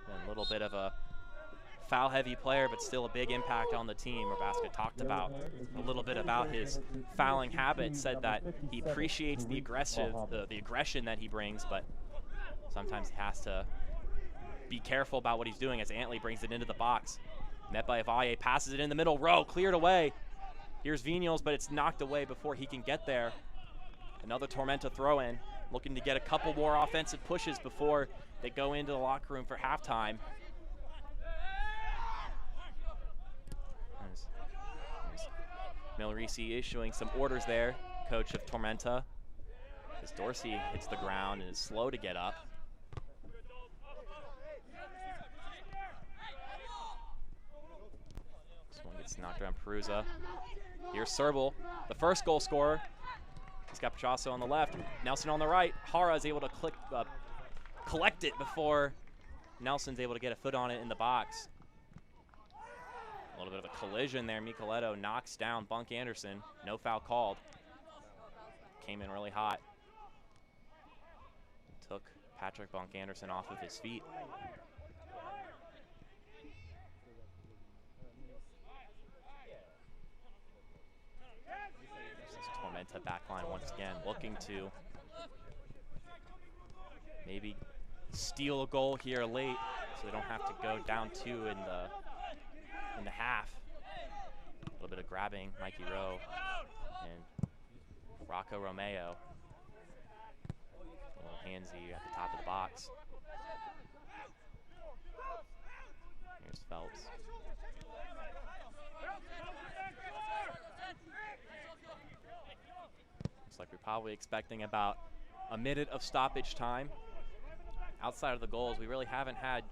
And a little bit of a foul-heavy player, but still a big impact on the team. Rabaska talked about a little bit about his fouling habits, said that he appreciates the aggression that he brings, but sometimes he has to be careful about what he's doing as Antley brings it into the box. Met by Avalle, passes it in the middle, Rowe cleared away. Here's Vignoles, but it's knocked away before he can get there. Another Tormenta throw-in, looking to get a couple more offensive pushes before they go into the locker room for halftime. There's Milrisi issuing some orders there, coach of Tormenta. As Dorsey hits the ground and is slow to get up. This one gets knocked around Perusa. Here's Serbal, the first goal scorer. He's got Petrasso on the left, Nelson on the right. Hara is able to collect it before Nelson's able to get a foot on it in the box. A little bit of a collision there. Micheletto knocks down Bunk Anderson. No foul called. Came in really hot. Took Patrick Bunk Anderson off of his feet. Tormenta backline once again, looking to maybe steal a goal here late so they don't have to go down 2 in the in the half. A little bit of grabbing, Mikey Rowe and Rocco Romeo. A little handsy at the top of the box. Here's Phelps. Looks like we're probably expecting about a minute of stoppage time. Outside of the goals, we really haven't had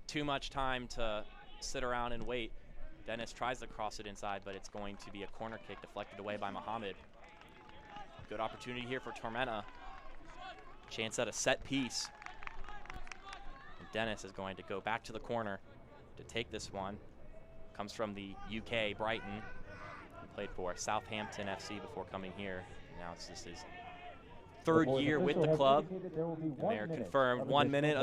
too much time to sit around and wait. Dennis tries to cross it inside, but it's going to be a corner kick deflected away by Muhammad. Good opportunity here for Tormenta. Chance at a set piece. And Dennis is going to go back to the corner to take this one. Comes from the UK, Brighton. He played for Southampton FC before coming here. Now this is his third year with the club. And they're confirmed 1 minute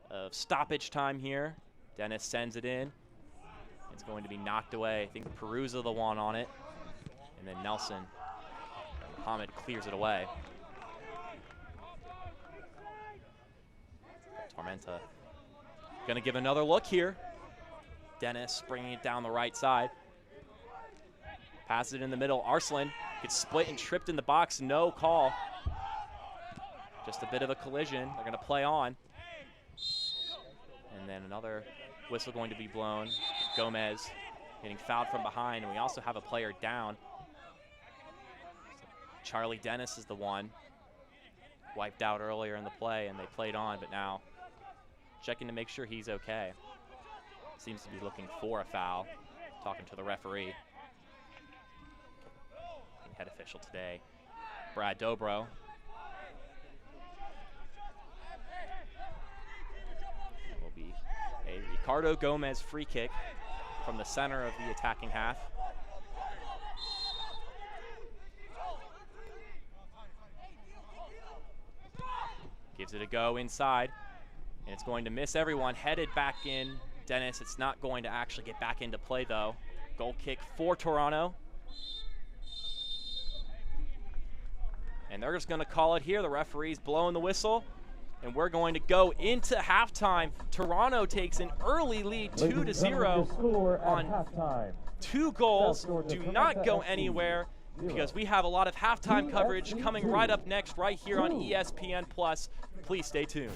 of stoppage time here. Dennis sends it in. It's going to be knocked away. I think Perusa the one on it. And then Nelson. And Muhammad clears it away. Tormenta going to give another look here. Dennis bringing it down the right side. Pass it in the middle. Arslan gets split and tripped in the box. No call. Just a bit of a collision. They're going to play on. And then another whistle going to be blown. Gomez getting fouled from behind. And we also have a player down. So Charlie Dennis is the one. Wiped out earlier in the play, and they played on, but now checking to make sure he's okay. Seems to be looking for a foul. Talking to the referee. Head official today, Brad Dobro. It will be a Ricardo Gomez free kick from the center of the attacking half. Gives it a go inside, and it's going to miss everyone. Headed back in. Dennis, it's not going to actually get back into play, though. Goal kick for Toronto. And they're just going to call it here. The referee's blowing the whistle. And we're going to go into halftime. Toronto takes an early lead 2-0 on halftime. 2 goals. Do not go anywhere because we have a lot of halftime coverage coming right up next right here on ESPN+. Please stay tuned.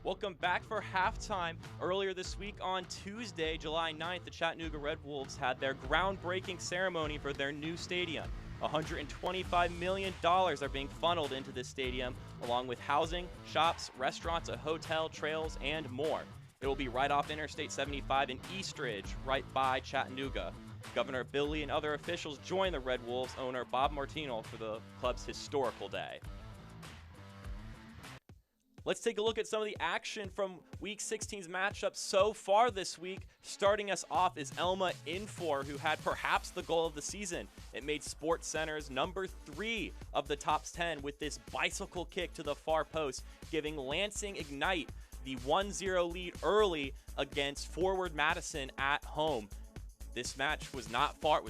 Welcome back for halftime. Earlier this week on Tuesday, July 9th, the Chattanooga Red Wolves had their groundbreaking ceremony for their new stadium. $125 million are being funneled into this stadium, along with housing, shops, restaurants, a hotel, trails, and more. It will be right off Interstate 75 in Eastridge, right by Chattanooga. Governor Bill Lee and other officials joined the Red Wolves owner Bob Martino for the club's historical day. Let's take a look at some of the action from Week 16's matchup so far this week. Starting us off is Elma Infor, who had perhaps the goal of the season. It made SportsCenter's number 3 of the top 10 with this bicycle kick to the far post, giving Lansing Ignite the 1-0 lead early against Forward Madison at home. This match was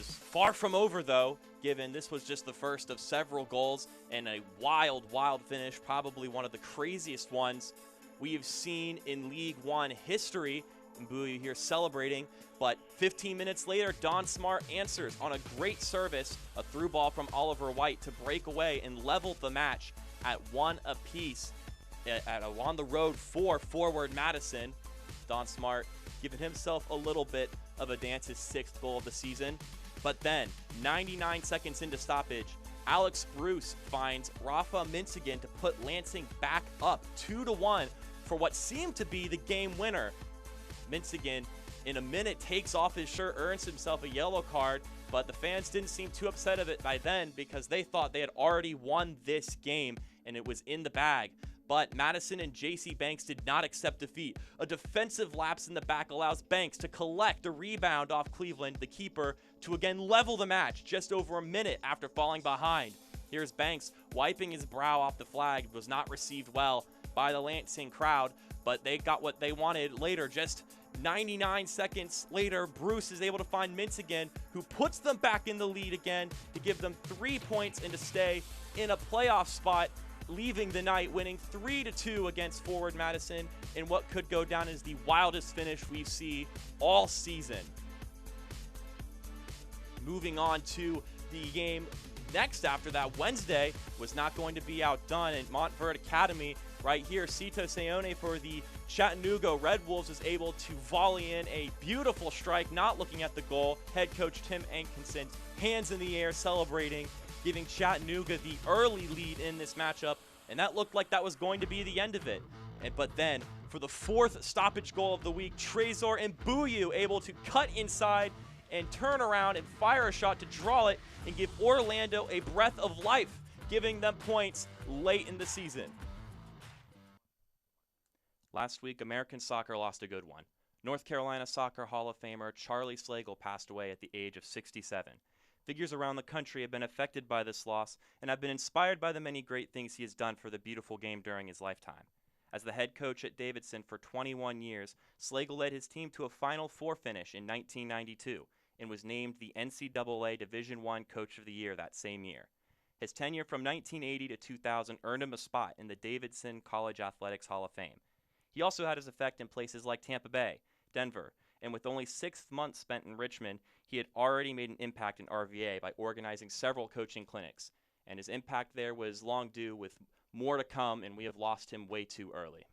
far from over though, given this was just the first of several goals and a wild finish, probably one of the craziest ones we've seen in League One history. Mbuyu here celebrating, but 15 minutes later, Don Smart answers on a great service, a through ball from Oliver White to break away and level the match at 1 apiece on the road for Forward Madison. Don Smart giving himself a little bit of a dance, his 6th goal of the season. But then, 99 seconds into stoppage, Alex Bruce finds Rafa Minsigan to put Lansing back up 2-1 for what seemed to be the game winner. Minsigan, in a minute, takes off his shirt, earns himself a yellow card, but the fans didn't seem too upset of it by then because they thought they had already won this game and it was in the bag. But Madison and J.C. Banks did not accept defeat. A defensive lapse in the back allows Banks to collect a rebound off Cleveland, the keeper, to again level the match just over a minute after falling behind. Here's Banks wiping his brow off the flag. It was not received well by the Lansing crowd, but they got what they wanted later. Just 99 seconds later, Bruce is able to find Mintz again, who puts them back in the lead again to give them 3 points and to stay in a playoff spot, leaving the night winning 3-2 against Forward Madison in what could go down as the wildest finish we see all season. Moving on to the game next after that, Wednesday was not going to be outdone at Montverde Academy. Right here, Cito Seone for the Chattanooga Red Wolves was able to volley in a beautiful strike, not looking at the goal. Head coach Tim Ankinson, hands in the air, celebrating, giving Chattanooga the early lead in this matchup, and that looked like that was going to be the end of it. But then, for the 4th stoppage goal of the week, Trezor Mbuyu able to cut inside and turn around and fire a shot to draw it and give Orlando a breath of life, giving them points late in the season. Last week, American soccer lost a good one. North Carolina Soccer Hall of Famer Charlie Slagle passed away at the age of 67. Figures around the country have been affected by this loss and have been inspired by the many great things he has done for the beautiful game during his lifetime. As the head coach at Davidson for 21 years, Slagle led his team to a Final Four finish in 1992 and was named the NCAA Division I Coach of the Year that same year. His tenure from 1980 to 2000 earned him a spot in the Davidson College Athletics Hall of Fame. He also had his effect in places like Tampa Bay, Denver, and with only 6 months spent in Richmond, he had already made an impact in RVA by organizing several coaching clinics. And his impact there was long due, with more to come, and we have lost him way too early.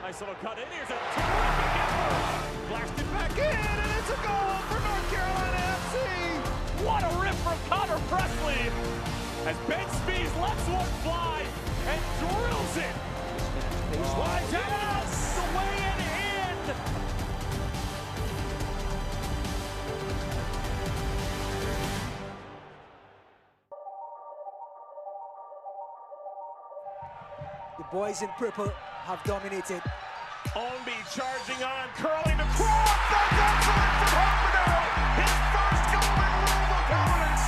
Nice little cut in. Here's a terrific effort. Blasted back in, and it's a goal for North Carolina FC. What a rip from Connor Presley as Ben Spees lets one fly and drills it. Slides out, the way and in. The boys in purple have dominated Ownby charging on, curling the cross. That's excellent from Harpenau. His first goal in Louisville colors.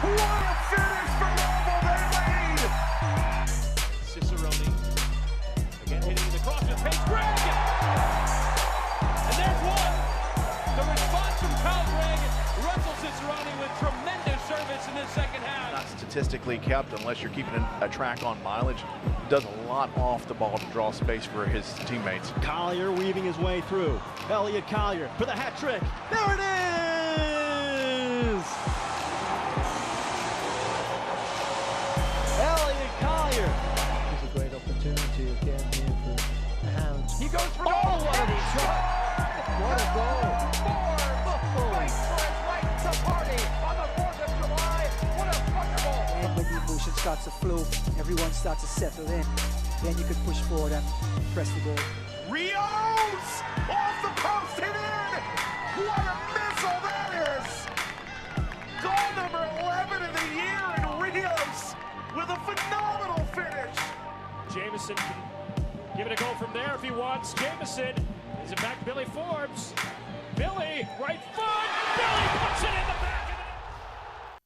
What a finish for Louisville. They lead. Cicerone again hitting the cross with pace. Greg. And there's one. The response from Kyle Greg. Russell Cicerone with tremendous service in the second half. Not statistically kept unless you're keeping a track on mileage. Does a lot off the ball to draw space for his teammates. Collier weaving his way through. Elliot Collier for the hat trick. There it is! Elliot Collier. It's a great opportunity again here for the Hounds. He goes for goal. What a shot! What a goal! Waits for his right to party on the 4th of July. What a wonderful. And when the emotion starts to flow, everyone starts to settle in. Then you can push forward and press the goal. Rios off the post and in. What a missile that is. Goal number 11 of the year in Rios with a phenomenal finish. Jamison can give it a go from there if he wants. Jamison is it back to Billy Forbes. Billy, right foot. Billy puts it in the back of the net.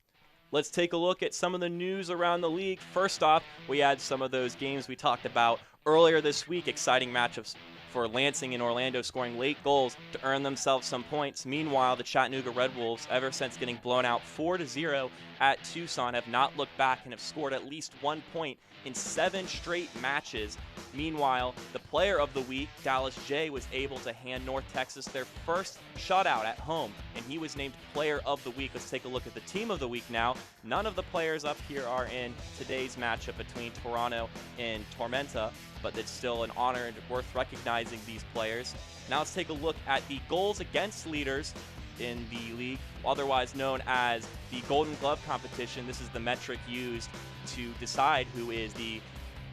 Let's take a look at some of the news around the league. First off, we had some of those games we talked about earlier this week. Exciting matchups for Lansing and Orlando scoring late goals to earn themselves some points. Meanwhile, the Chattanooga Red Wolves, ever since getting blown out 4-0 at Tucson, have not looked back and have scored at least 1 point in 7 straight matches. Meanwhile, the player of the week, Dallas J, was able to hand North Texas their first shutout at home, and he was named player of the week. Let's take a look at the team of the week now. None of the players up here are in today's matchup between Toronto and Tormenta, but it's still an honor and worth recognizing these players. Now let's take a look at the goals against leaders in the league, otherwise known as the Golden Glove competition. This is the metric used to decide who is the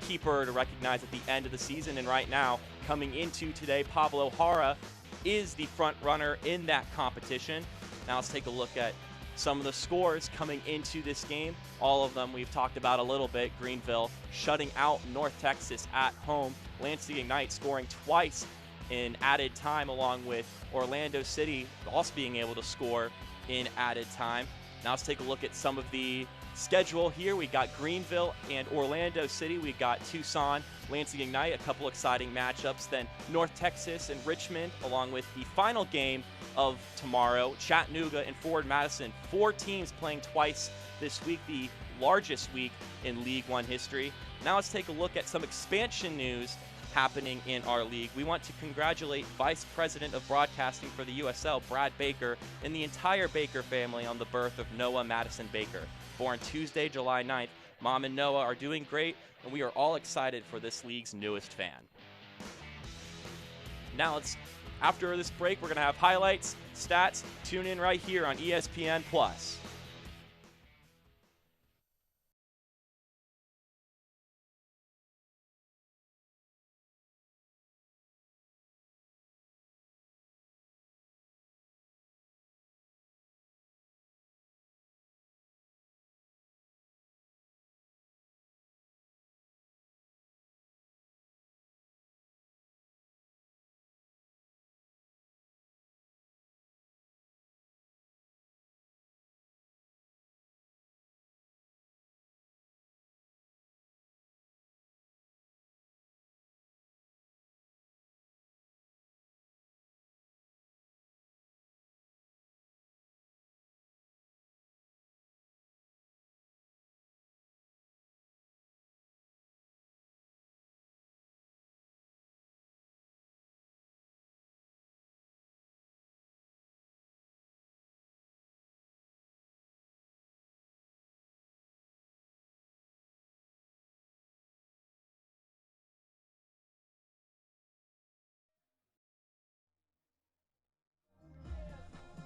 keeper to recognize at the end of the season. And right now, coming into today, Pablo Jara is the front runner in that competition. Now let's take a look at some of the scores coming into this game. All of them we've talked about a little bit. Greenville shutting out North Texas at home. Lansing Ignite scoring twice in added time, along with Orlando City also being able to score in added time. Now let's take a look at some of the schedule here. We got Greenville and Orlando City. We got Tucson, Lansing Ignite, a couple exciting matchups. Then North Texas and Richmond, along with the final game of tomorrow, Chattanooga and Forward Madison. 4 teams playing twice this week, the largest week in League One history. Now let's take a look at some expansion news happening in our league. We want to congratulate Vice President of Broadcasting for the USL, Brad Baker, and the entire Baker family on the birth of Noah Madison Baker. Born Tuesday, July 9th, Mom and Noah are doing great, and we are all excited for this league's newest fan. Now after this break, we're going to have highlights, stats. Tune in right here on ESPN+.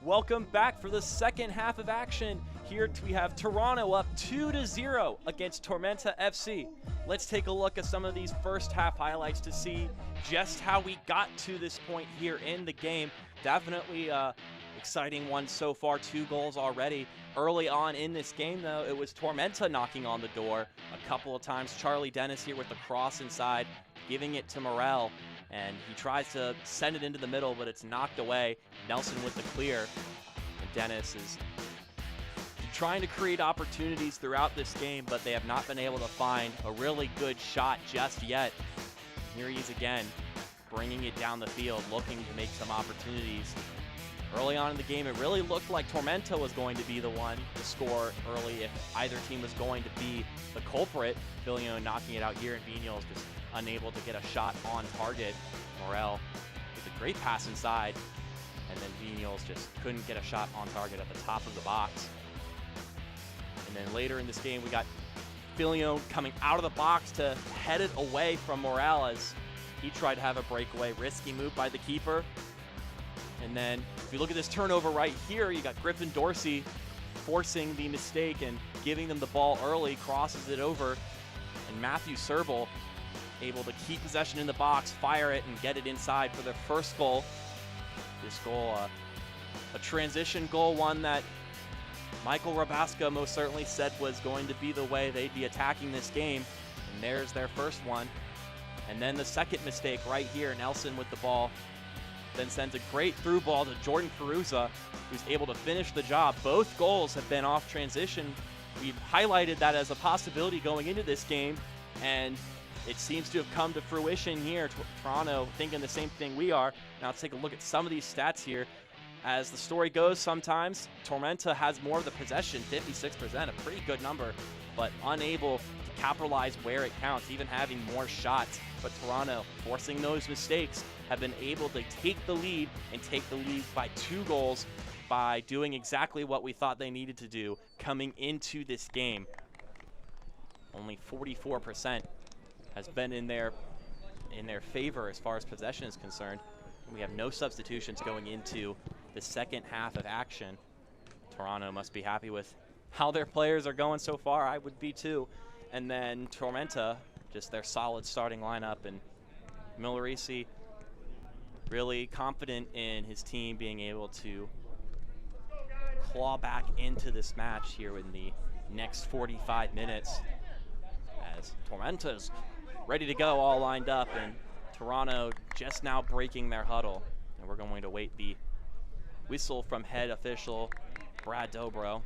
Welcome back for the second half of action. Here we have Toronto up 2-0 against Tormenta FC. Let's take a look at some of these first half highlights to see just how we got to this point here in the game. Definitely exciting one so far, 2 goals already. Early on in this game, though, it was Tormenta knocking on the door a couple of times. Charlie Dennis here with the cross inside, giving it to Morel. and he tries to send it into the middle, but it's knocked away. Nelson with the clear, and Dennis is trying to create opportunities throughout this game, but they have not been able to find a really good shot just yet. Here he is again, bringing it down the field, looking to make some opportunities. Early on in the game, it really looked like Tormenta was going to be the one to score early if either team was going to be the culprit. Fillion knocking it out here, and Vigneault's just unable to get a shot on target. Morel with a great pass inside, and then Vigneault's just couldn't get a shot on target at the top of the box. And then later in this game, we got Fillion coming out of the box to head it away from Morel as he tried to have a breakaway. Risky move by the keeper. And then if you look at this turnover right here, you got Griffin Dorsey forcing the mistake and giving them the ball early, crosses it over, and Matthew Serbel able to keep possession in the box, fire it, and get it inside for their first goal. This goal, a transition goal, one that Michael Rabaska most certainly said was going to be the way they'd be attacking this game, and there's their first one. And then the second mistake right here, Nelson with the ball, then sends a great through ball to Jordan Perusa, who's able to finish the job. Both goals have been off transition. We've highlighted that as a possibility going into this game, and it seems to have come to fruition here. Toronto thinking the same thing we are. Now let's take a look at some of these stats here. As the story goes, sometimes Tormenta has more of the possession, 56%, a pretty good number, but unable to capitalize where it counts, even having more shots. But Toronto, forcing those mistakes, have been able to take the lead and take the lead by 2 goals by doing exactly what we thought they needed to do coming into this game. Only 44% has been in their favor as far as possession is concerned. We have no substitutions going into the second half of action. Toronto must be happy with how their players are going so far. I would be too. And then Tormenta, just their solid starting lineup, and Millerisi really confident in his team being able to claw back into this match here in the next 45 minutes as Tormenta's ready to go, all lined up, and Toronto just now breaking their huddle. And we're going to wait the whistle from head official Brad Dobro.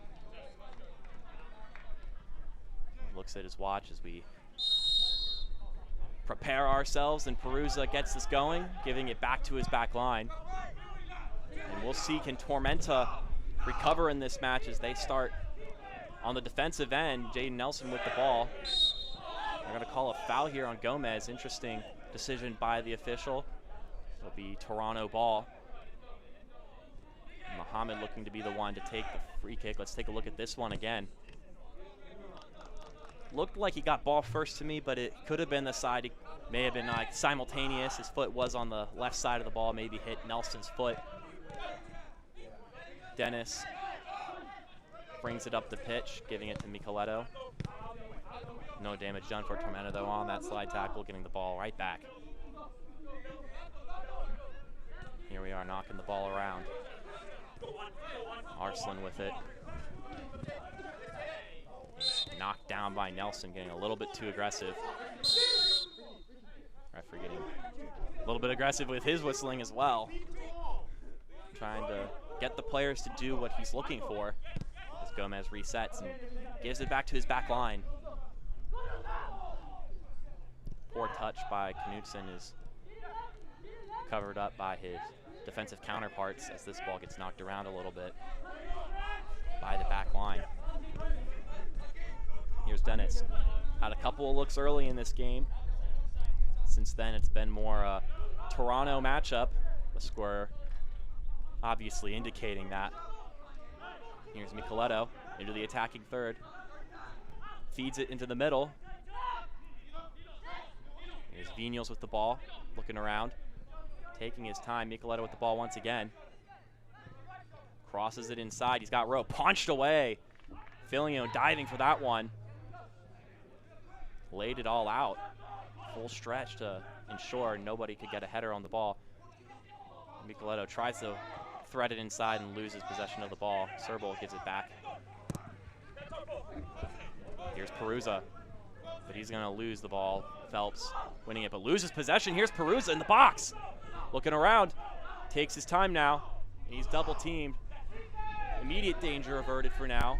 Looks at his watch as we prepare ourselves, and Perusa gets this going, giving it back to his back line. And we'll see, can Tormenta recover in this match as they start on the defensive end. Jaden Nelson with the ball. They're going to call a foul here on Gomez. Interesting decision by the official. It'll be Toronto ball. Muhammad looking to be the one to take the free kick. Let's take a look at this one again. Looked like he got ball first to me, but it could have been the side. It may have been like simultaneous. His foot was on the left side of the ball, maybe hit Nelson's foot. Dennis brings it up the pitch, giving it to Micheletto. No damage done for Tormenta though on that slide tackle, getting the ball right back. Here we are knocking the ball around. Arslan with it. Knocked down by Nelson, getting a little bit too aggressive. Referee getting a little bit aggressive with his whistling as well. Trying to get the players to do what he's looking for as Gomez resets and gives it back to his back line. Poor touch by Knudsen is covered up by his defensive counterparts as this ball gets knocked around a little bit by the back line. Here's Dennis. Had a couple of looks early in this game. Since then, it's been more Toronto matchup. The score obviously indicating that. Here's Micheletto into the attacking third. Feeds it into the middle. Here's Vigneault's with the ball, looking around, taking his time. Micheletto with the ball once again. Crosses it inside. He's got row punched away. Fillion diving for that one. Laid it all out. Full stretch to ensure nobody could get a header on the ball. Micheletto tries to thread it inside and loses possession of the ball. Serbel gives it back. Here's Perusa. but he's going to lose the ball. Phelps winning it, but loses possession. Here's Perusa in the box. Looking around, takes his time now, and he's double teamed. Immediate danger averted for now.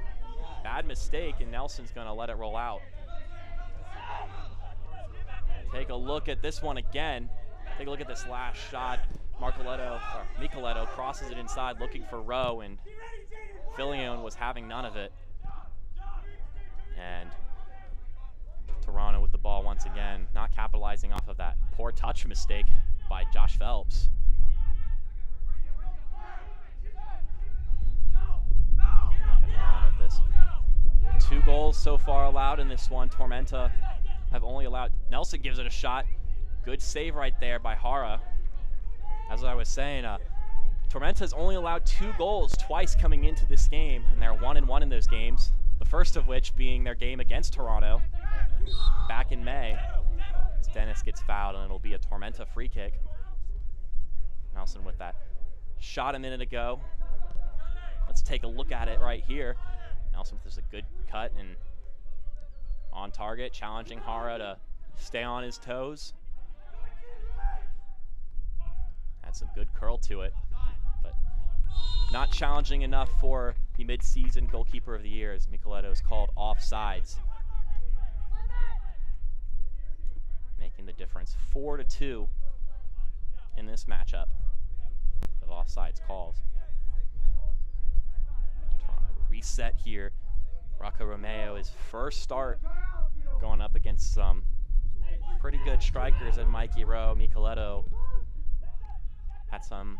Bad mistake, and Nelson's going to let it roll out. Take a look at this one again. Take a look at this last shot. Micheletto crosses it inside looking for Rowe, and Filion was having none of it. And Toronto with the ball once again, not capitalizing off of that poor touch mistake by Josh Phelps. At this. 2 goals so far allowed in this one. Tormenta have only allowed, Nelson gives it a shot. Good save right there by Hara. As I was saying, Tormenta's only allowed 2 goals twice coming into this game, and they're 1-1 in those games. The first of which being their game against Toronto back in May. As Dennis gets fouled, and it'll be a Tormenta free kick. Nelson with that shot a minute ago. Let's take a look at it right here. Nelson with a good cut and on target, challenging Hara to stay on his toes. Had some good curl to it, but not challenging enough for the mid-season goalkeeper of the year, as Micheletto is called offsides. Making the difference 4-2 in this matchup of offsides calls. Toronto reset here. Rocco Romeo, his first start going up against some pretty good strikers at Mikey Rowe. Micheletto had some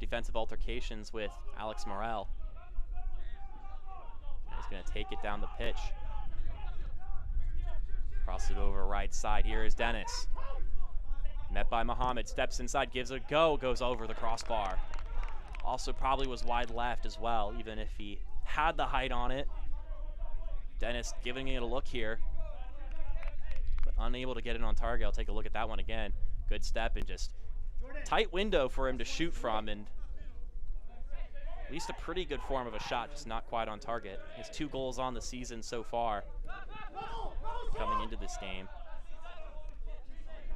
defensive altercations with Alex Morel. He's going to take it down the pitch. Cross it over right side. Here is Dennis. Met by Muhammad, steps inside, gives it a go, goes over the crossbar. Also probably was wide left as well, even if he had the height on it. Dennis giving it a look here, but unable to get it on target. I'll take a look at that one again. Good step and just tight window for him to shoot from, and at least a pretty good form of a shot, just not quite on target. His 2 goals on the season so far coming into this game.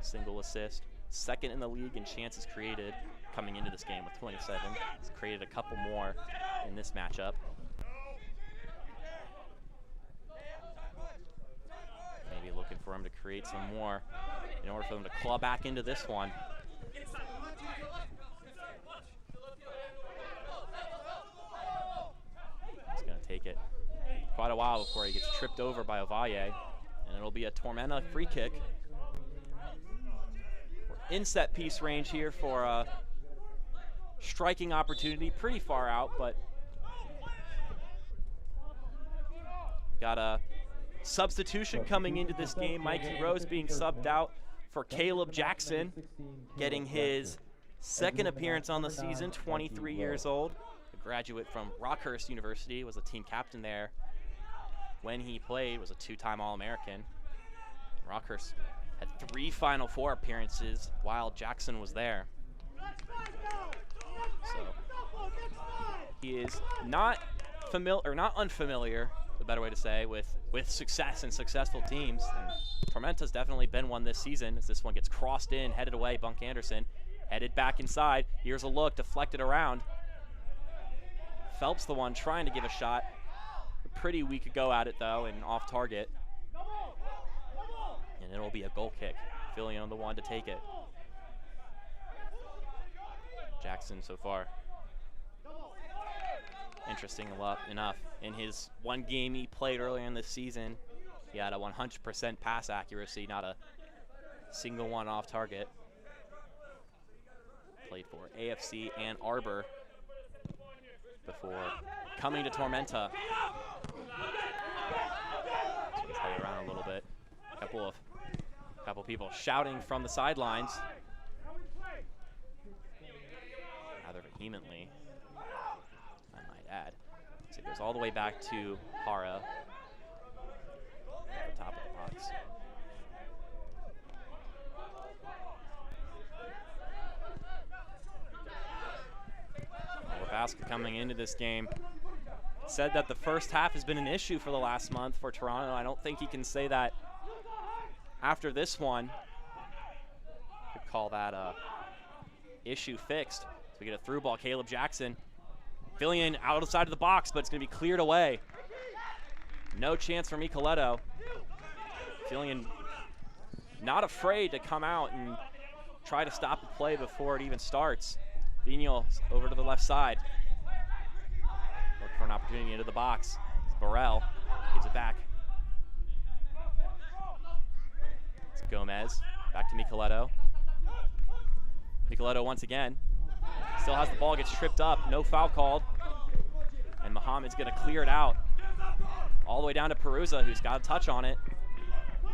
Single assist, second in the league in chances created coming into this game with 27. He's created a couple more in this matchup. Maybe looking for him to create some more in order for them to claw back into this one. He's going to take it quite a while before he gets tripped over by Ovalle, and it'll be a Tormenta free kick. We're in set piece range here for a striking opportunity, pretty far out, but got a substitution coming into this game. Mikey Rose being subbed out for Caleb Jackson, getting his 2nd appearance on the season, 23 years old. A graduate from Rockhurst University, was a team captain there when he played, was a 2-time All-American. Rockhurst had 3 Final Four appearances while Jackson was there. So he is not unfamiliar, the better way to say, with success and successful teams. And Tormenta's definitely been one this season, as this one gets crossed in, headed away. Bunk Anderson headed back inside. Here's a look, deflected around. Phelps the one trying to give a shot. A pretty weak go at it though, and off target. And it'll be a goal kick. Filion the one to take it. Jackson so far. Interesting enough, in his 1 game he played earlier in this season, he had a 100% pass accuracy, not a single one off target. Played for AFC Ann Arbor before coming to Tormenta. Let's play around a little bit. A couple people shouting from the sidelines, rather vehemently, I might add. So it goes all the way back to Hara at the top of the box. Basket coming into this game said that the first half has been an issue for the last month for Toronto. I don't think he can say that after this one, could call that issue fixed. So we get a through ball, Caleb Jackson. Fillion outside of the box, but it's going to be cleared away. No chance for Micheletto. Fillion not afraid to come out and try to stop the play before it even starts. Vigneault over to the left side. Look for an opportunity into the box. Burrell gives it back. It's Gomez, back to Micheletto. Micheletto once again. Still has the ball, gets tripped up, no foul called. And Muhammad's gonna clear it out. All the way down to Perusa, who's got a touch on it,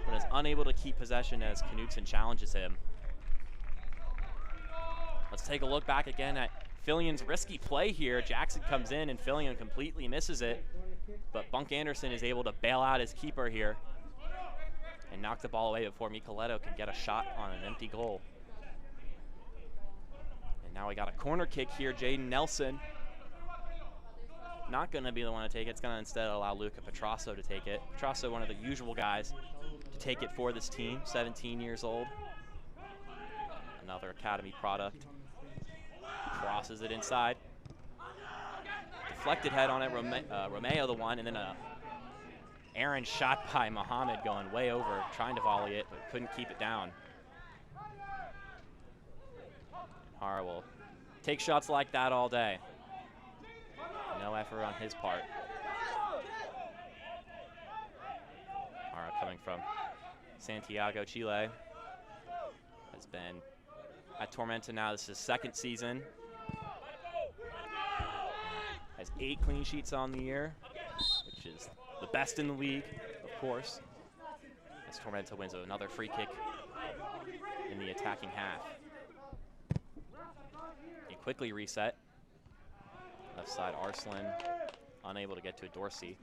but is unable to keep possession as Knudsen challenges him. Let's take a look back again at Fillion's risky play here. Jackson comes in and Fillion completely misses it, but Bunk Anderson is able to bail out his keeper here and knock the ball away before Micheletto can get a shot on an empty goal. And now we got a corner kick here. Jaden Nelson not gonna be the one to take it. It's gonna instead allow Luca Petrasso to take it. Petrasso, one of the usual guys to take it for this team, 17 years old. Another academy product. Crosses it inside. Deflected head on it, Romeo the one, and then a Aaron shot by Muhammad going way over, trying to volley it, but couldn't keep it down. Hara will take shots like that all day. No effort on his part. Hara coming from Santiago, Chile. Has been at Tormenta now. This is his second season. Has 8 clean sheets on the year, which is the best in the league, of course. As Tormenta wins another free kick in the attacking half. He quickly reset. Left side, Arslan unable to get to Dorsey.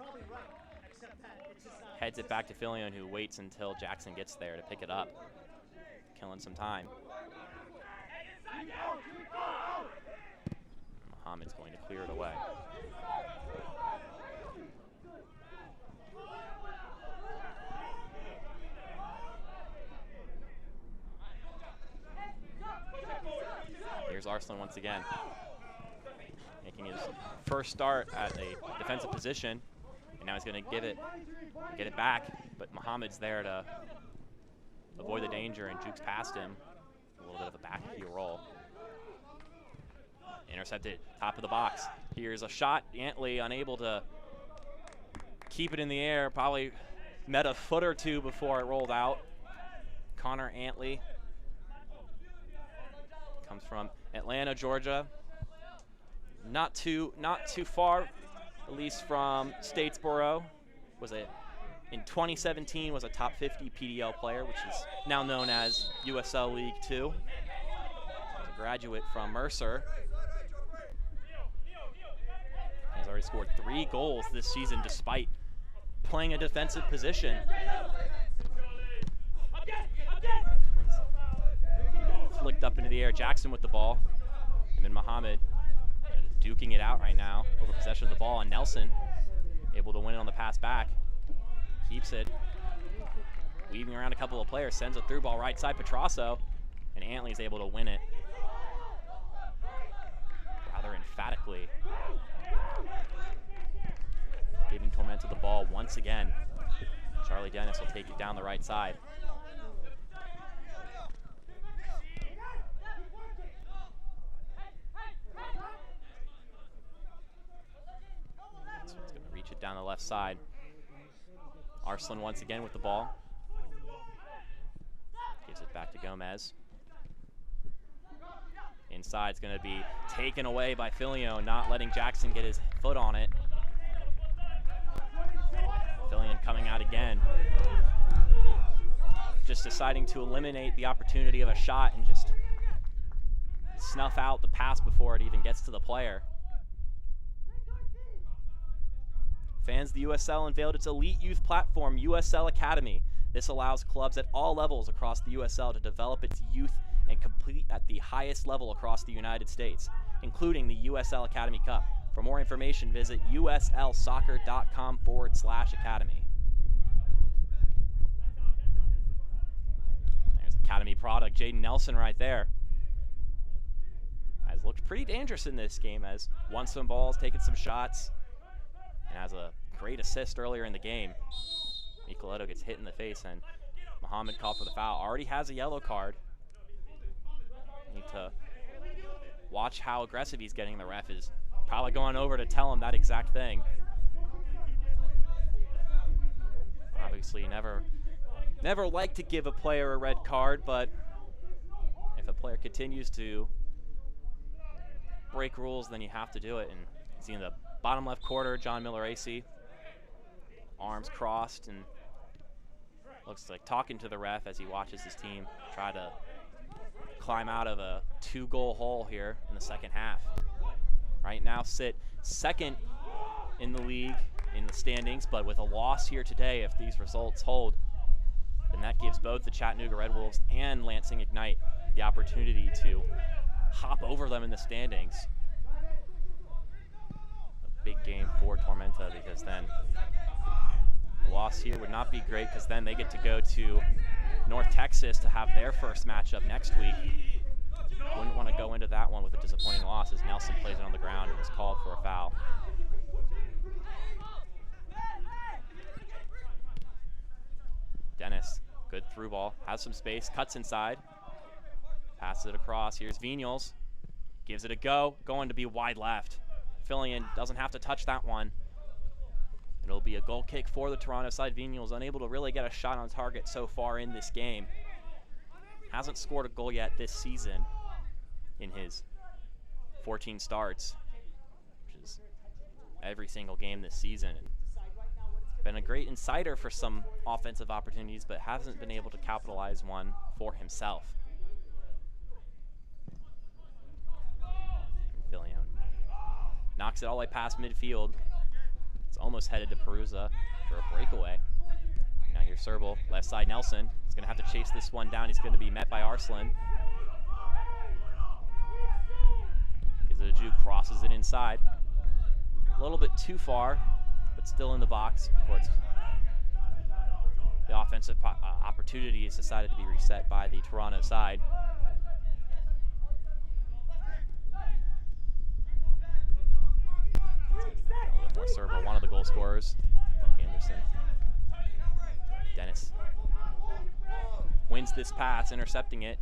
Heads it back to Fillion, who waits until Jackson gets there to pick it up. Killing some time. Muhammad's going to clear it away. Here's Arslan once again, making his first start at a defensive position, and now he's going to get it back, but Muhammad's there to avoid the danger and jukes past him. A little bit of a back heel roll. Intercepted, top of the box. Here's a shot. Antley unable to keep it in the air. Probably met a foot or two before it rolled out. Connor Antley comes from Atlanta, Georgia. Not too far, at least from Statesboro. In 2017 was a top 50 PDL player, which is now known as USL League 2. He's a graduate from Mercer. He's already scored 3 goals this season despite playing a defensive position. Flicked up into the air. Jackson with the ball. And then Muhammad duking it out right now over possession of the ball, and Nelson able to win it on the pass back. Keeps it. Weaving around a couple of players. Sends a through ball right side, Petrasso. And Antley's able to win it rather emphatically. Giving Tormenta the ball once again. Charlie Dennis will take it down the right side. So it's going to reach it down the left side. Arslan once again with the ball. Gives it back to Gomez. Inside's going to be taken away by Fillion, not letting Jackson get his foot on it. Fillion coming out again. Just deciding to eliminate the opportunity of a shot and just snuff out the pass before it even gets to the player. Fans of the USL unveiled its elite youth platform, USL Academy. This allows clubs at all levels across the USL to develop its youth and compete at the highest level across the United States, including the USL Academy Cup. For more information, visit uslsoccer.com/academy. Academy product, Jaden Nelson right there. Has looked pretty dangerous in this game, has won some balls, taken some shots, and has a great assist earlier in the game. Micheletto gets hit in the face, and Muhammad called for the foul. Already has a yellow card. Need to watch how aggressive he's getting. The ref is probably going over to tell him that exact thing. Obviously, never like to give a player a red card, but if a player continues to break rules, then you have to do it. And see in the bottom left quarter, John Miller AC, arms crossed, and looks like talking to the ref as he watches his team try to climb out of a 2-goal hole here in the second half. Right now sit second in the league in the standings, but with a loss here today, if these results hold, then that gives both the Chattanooga Red Wolves and Lansing Ignite the opportunity to hop over them in the standings. A big game for Tormenta, because then a loss here would not be great, because then they get to go to North Texas to have their first matchup next week. Wouldn't want to go into that one with a disappointing loss, as Nelson plays it on the ground and is called for a foul. Dennis, good through ball, has some space, cuts inside, passes it across. Here's Vignoles, gives it a go, going to be wide left. Fillion doesn't have to touch that one. It'll be a goal kick for the Toronto side. Vignoles unable to really get a shot on target so far in this game. Hasn't scored a goal yet this season in his 14 starts, which is every single game this season. Been a great insider for some offensive opportunities, but hasn't been able to capitalize one for himself. Fillion knocks it all the way past midfield. It's almost headed to Perusa for a breakaway. Now here's Serbal, left side Nelson. He's going to have to chase this one down. He's going to be met by Arslan. Gives it a juke, crosses it inside. A little bit too far, but still in the box before it's the offensive opportunity is decided to be reset by the Toronto side. A little bit more Serbal, one of the goal scorers. Anderson. Dennis wins this pass, intercepting it.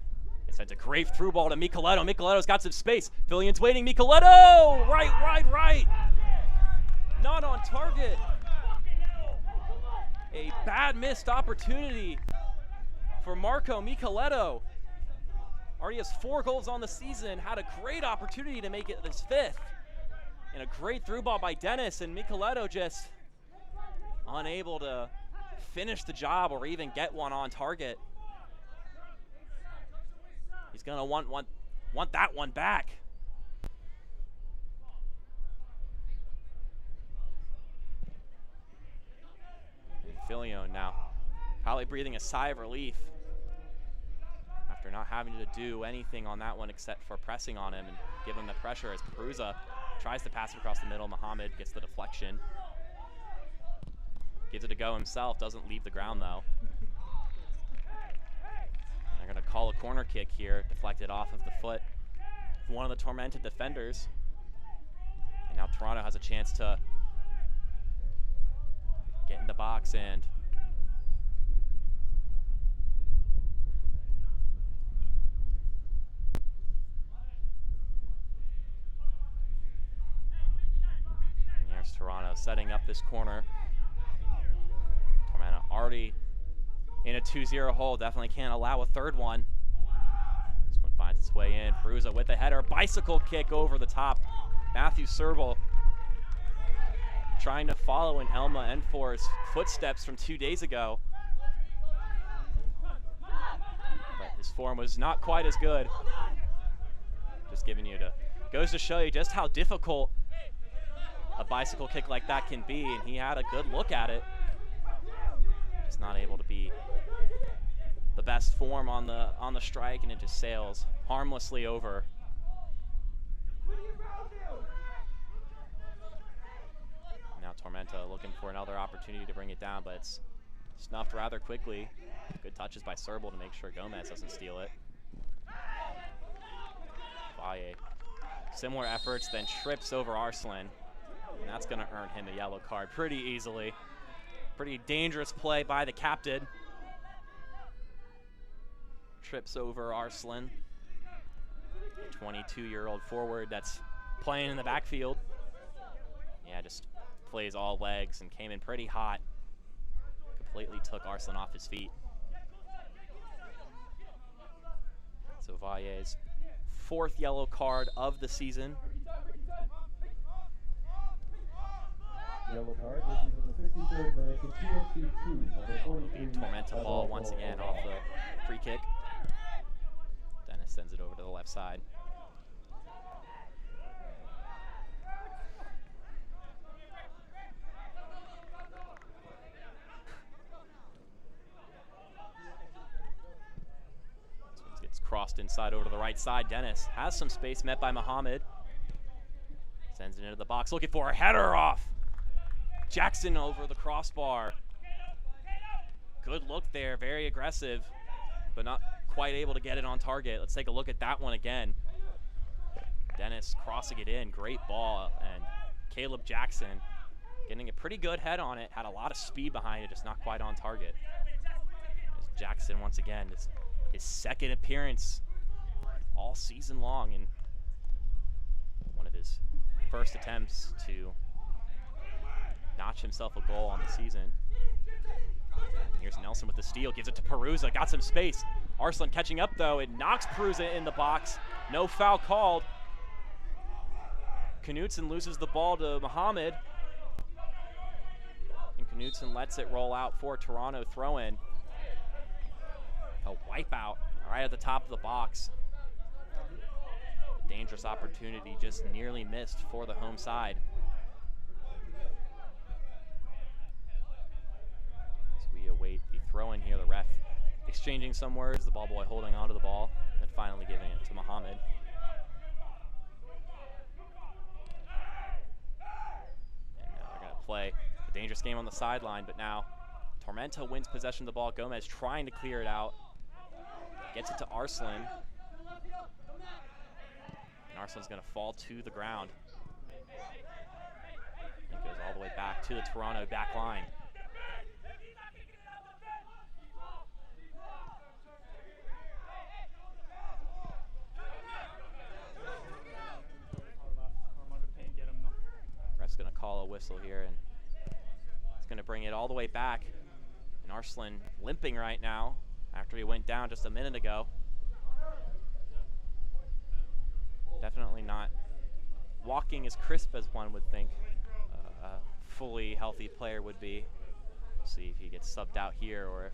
It sends a great through ball to Micheletto. Micheletto's got some space. Fillion's waiting. Micheletto! Right. Not on target. A bad missed opportunity for Marco Micheletto. Already has 4 goals on the season. Had a great opportunity to make it his 5th. And a great through ball by Dennis, and Micheletto just unable to finish the job or even get one on target. He's gonna want that one back. Fillion now probably breathing a sigh of relief after not having to do anything on that one except for pressing on him and give him the pressure as Perusa tries to pass it across the middle. Muhammad gets the deflection. Gives it a go himself, doesn't leave the ground though. They're gonna call a corner kick here, deflected off of the foot of one of the Tormenta defenders. And now Toronto has a chance to get in the box and here's Toronto setting up this corner. Tormenta already in a 2-0 hole, definitely can't allow a third one. This one finds its way in. Perusa with the header, bicycle kick over the top. Matthew Serbal trying to follow in Elma Enfor's footsteps from 2 days ago. But his form was not quite as good. Just giving you goes to show you just how difficult a bicycle kick like that can be, and he had a good look at it. Just not able to be the best form on the strike, and it just sails harmlessly over. Now Tormenta looking for another opportunity to bring it down, but it's Snuffed rather quickly. Good touches by Serble to make sure Gomez doesn't steal it. Valle. Similar efforts, then trips over Arslan. And that's going to earn him a yellow card pretty easily. Pretty dangerous play by the captain. Trips over Arslan. A 22-year-old forward that's playing in the backfield. Yeah, just plays all legs and came in pretty hot. Completely took Arslan off his feet. So Valle's 4th yellow card of the season. Yellow card, this is in the 63rd minute to TFC 2. The Tormenta ball once again off the free kick. Dennis sends it over to the left side. This one gets crossed inside over to the right side. Dennis has some space met by Muhammad. Sends it into the box, looking for a header off. Jackson over the crossbar. Good look there, very aggressive, but not quite able to get it on target. Let's take a look at that one again. Dennis crossing it in, great ball, and Caleb Jackson getting a pretty good head on it, had a lot of speed behind it, just not quite on target. There's Jackson once again, his 2nd appearance all season long, and one of his first attempts to notch himself a goal on the season. Here's Nelson with the steal, gives it to Peruza, got some space. Arslan catching up though, it knocks Peruza in the box. No foul called. Knutson loses the ball to Muhammad. And Knutson lets it roll out for Toronto throw-in. A wipeout right at the top of the box. Dangerous opportunity just nearly missed for the home side. We await the throw-in here. The ref exchanging some words, the ball boy holding onto the ball, and finally giving it to Muhammad. And now they're going to play a dangerous game on the sideline, but now Tormenta wins possession of the ball. Gomez trying to clear it out. Gets it to Arslan. And Arslan's going to fall to the ground. And goes all the way back to the Toronto back line. Ref's going to call a whistle here, and it's going to bring it all the way back. And Arslan limping right now after he went down just a minute ago. Definitely not walking as crisp as one would think a fully healthy player would be. See if he gets subbed out here or if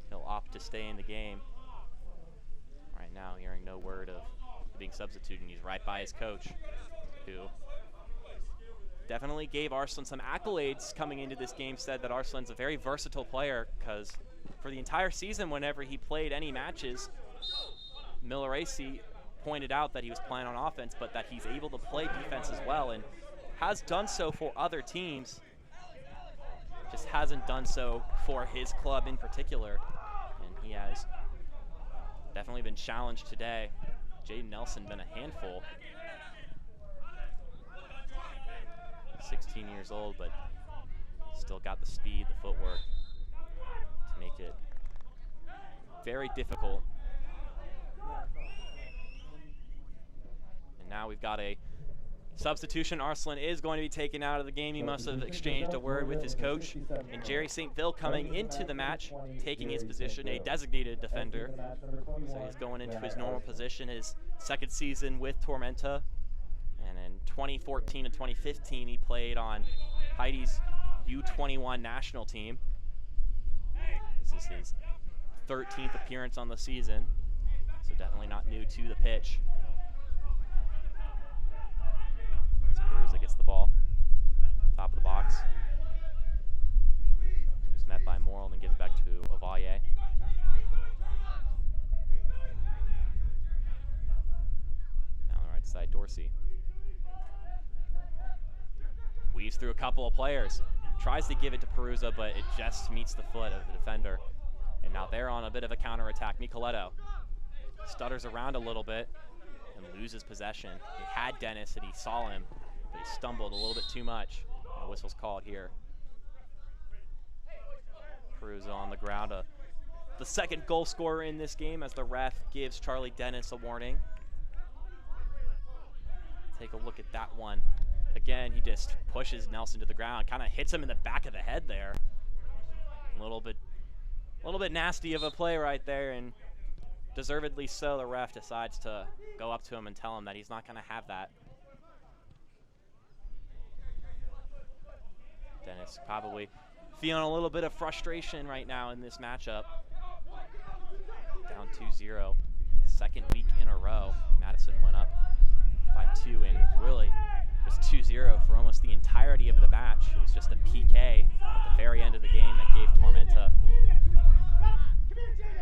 he'll opt to stay in the game. Right now, hearing no word of being substituted, and he's right by his coach, who definitely gave Arslan some accolades coming into this game, said that Arslan's a very versatile player because for the entire season, whenever he played any matches, Milleracey pointed out that he was playing on offense, but that he's able to play defense as well, and has done so for other teams, just hasn't done so for his club in particular. And he has definitely been challenged today. Jaden Nelson been a handful. 16 years old, but still got the speed, the footwork to make it very difficult. And now we've got a substitution. Arslan is going to be taken out of the game. He must have exchanged a word with his coach. And Jerry St. Ville coming into the match, taking his position, a designated defender. So he's going into his normal position, his 2nd season with Tormenta. And in 2014 and 2015, he played on Heidi's U21 national team. This is his 13th appearance on the season, so definitely not new to the pitch. Peruza gets the ball, top of the box. He's met by Morrill and then gives it back to Ovalle. Now on the right side, Dorsey. Weaves through a couple of players. Tries to give it to Peruzza, but it just meets the foot of the defender. And now they're on a bit of a counterattack. Nicoletto stutters around a little bit and loses possession. He had Dennis and he saw him, but he stumbled a little bit too much. A whistle's called here. Peruzza on the ground. The second goal scorer in this game as the ref gives Charlie Dennis a warning. Take a look at that one. Again, he just pushes Nelson to the ground, kind of hits him in the back of the head there. A little bit nasty of a play right there, and deservedly so. The ref decides to go up to him and tell him that he's not going to have that. Dennis probably feeling a little bit of frustration right now in this matchup. Down 2-0, second week in a row. Madison went up by 2 and really was 2-0 for almost the entirety of the match. It was just a PK at the very end of the game that gave Tormenta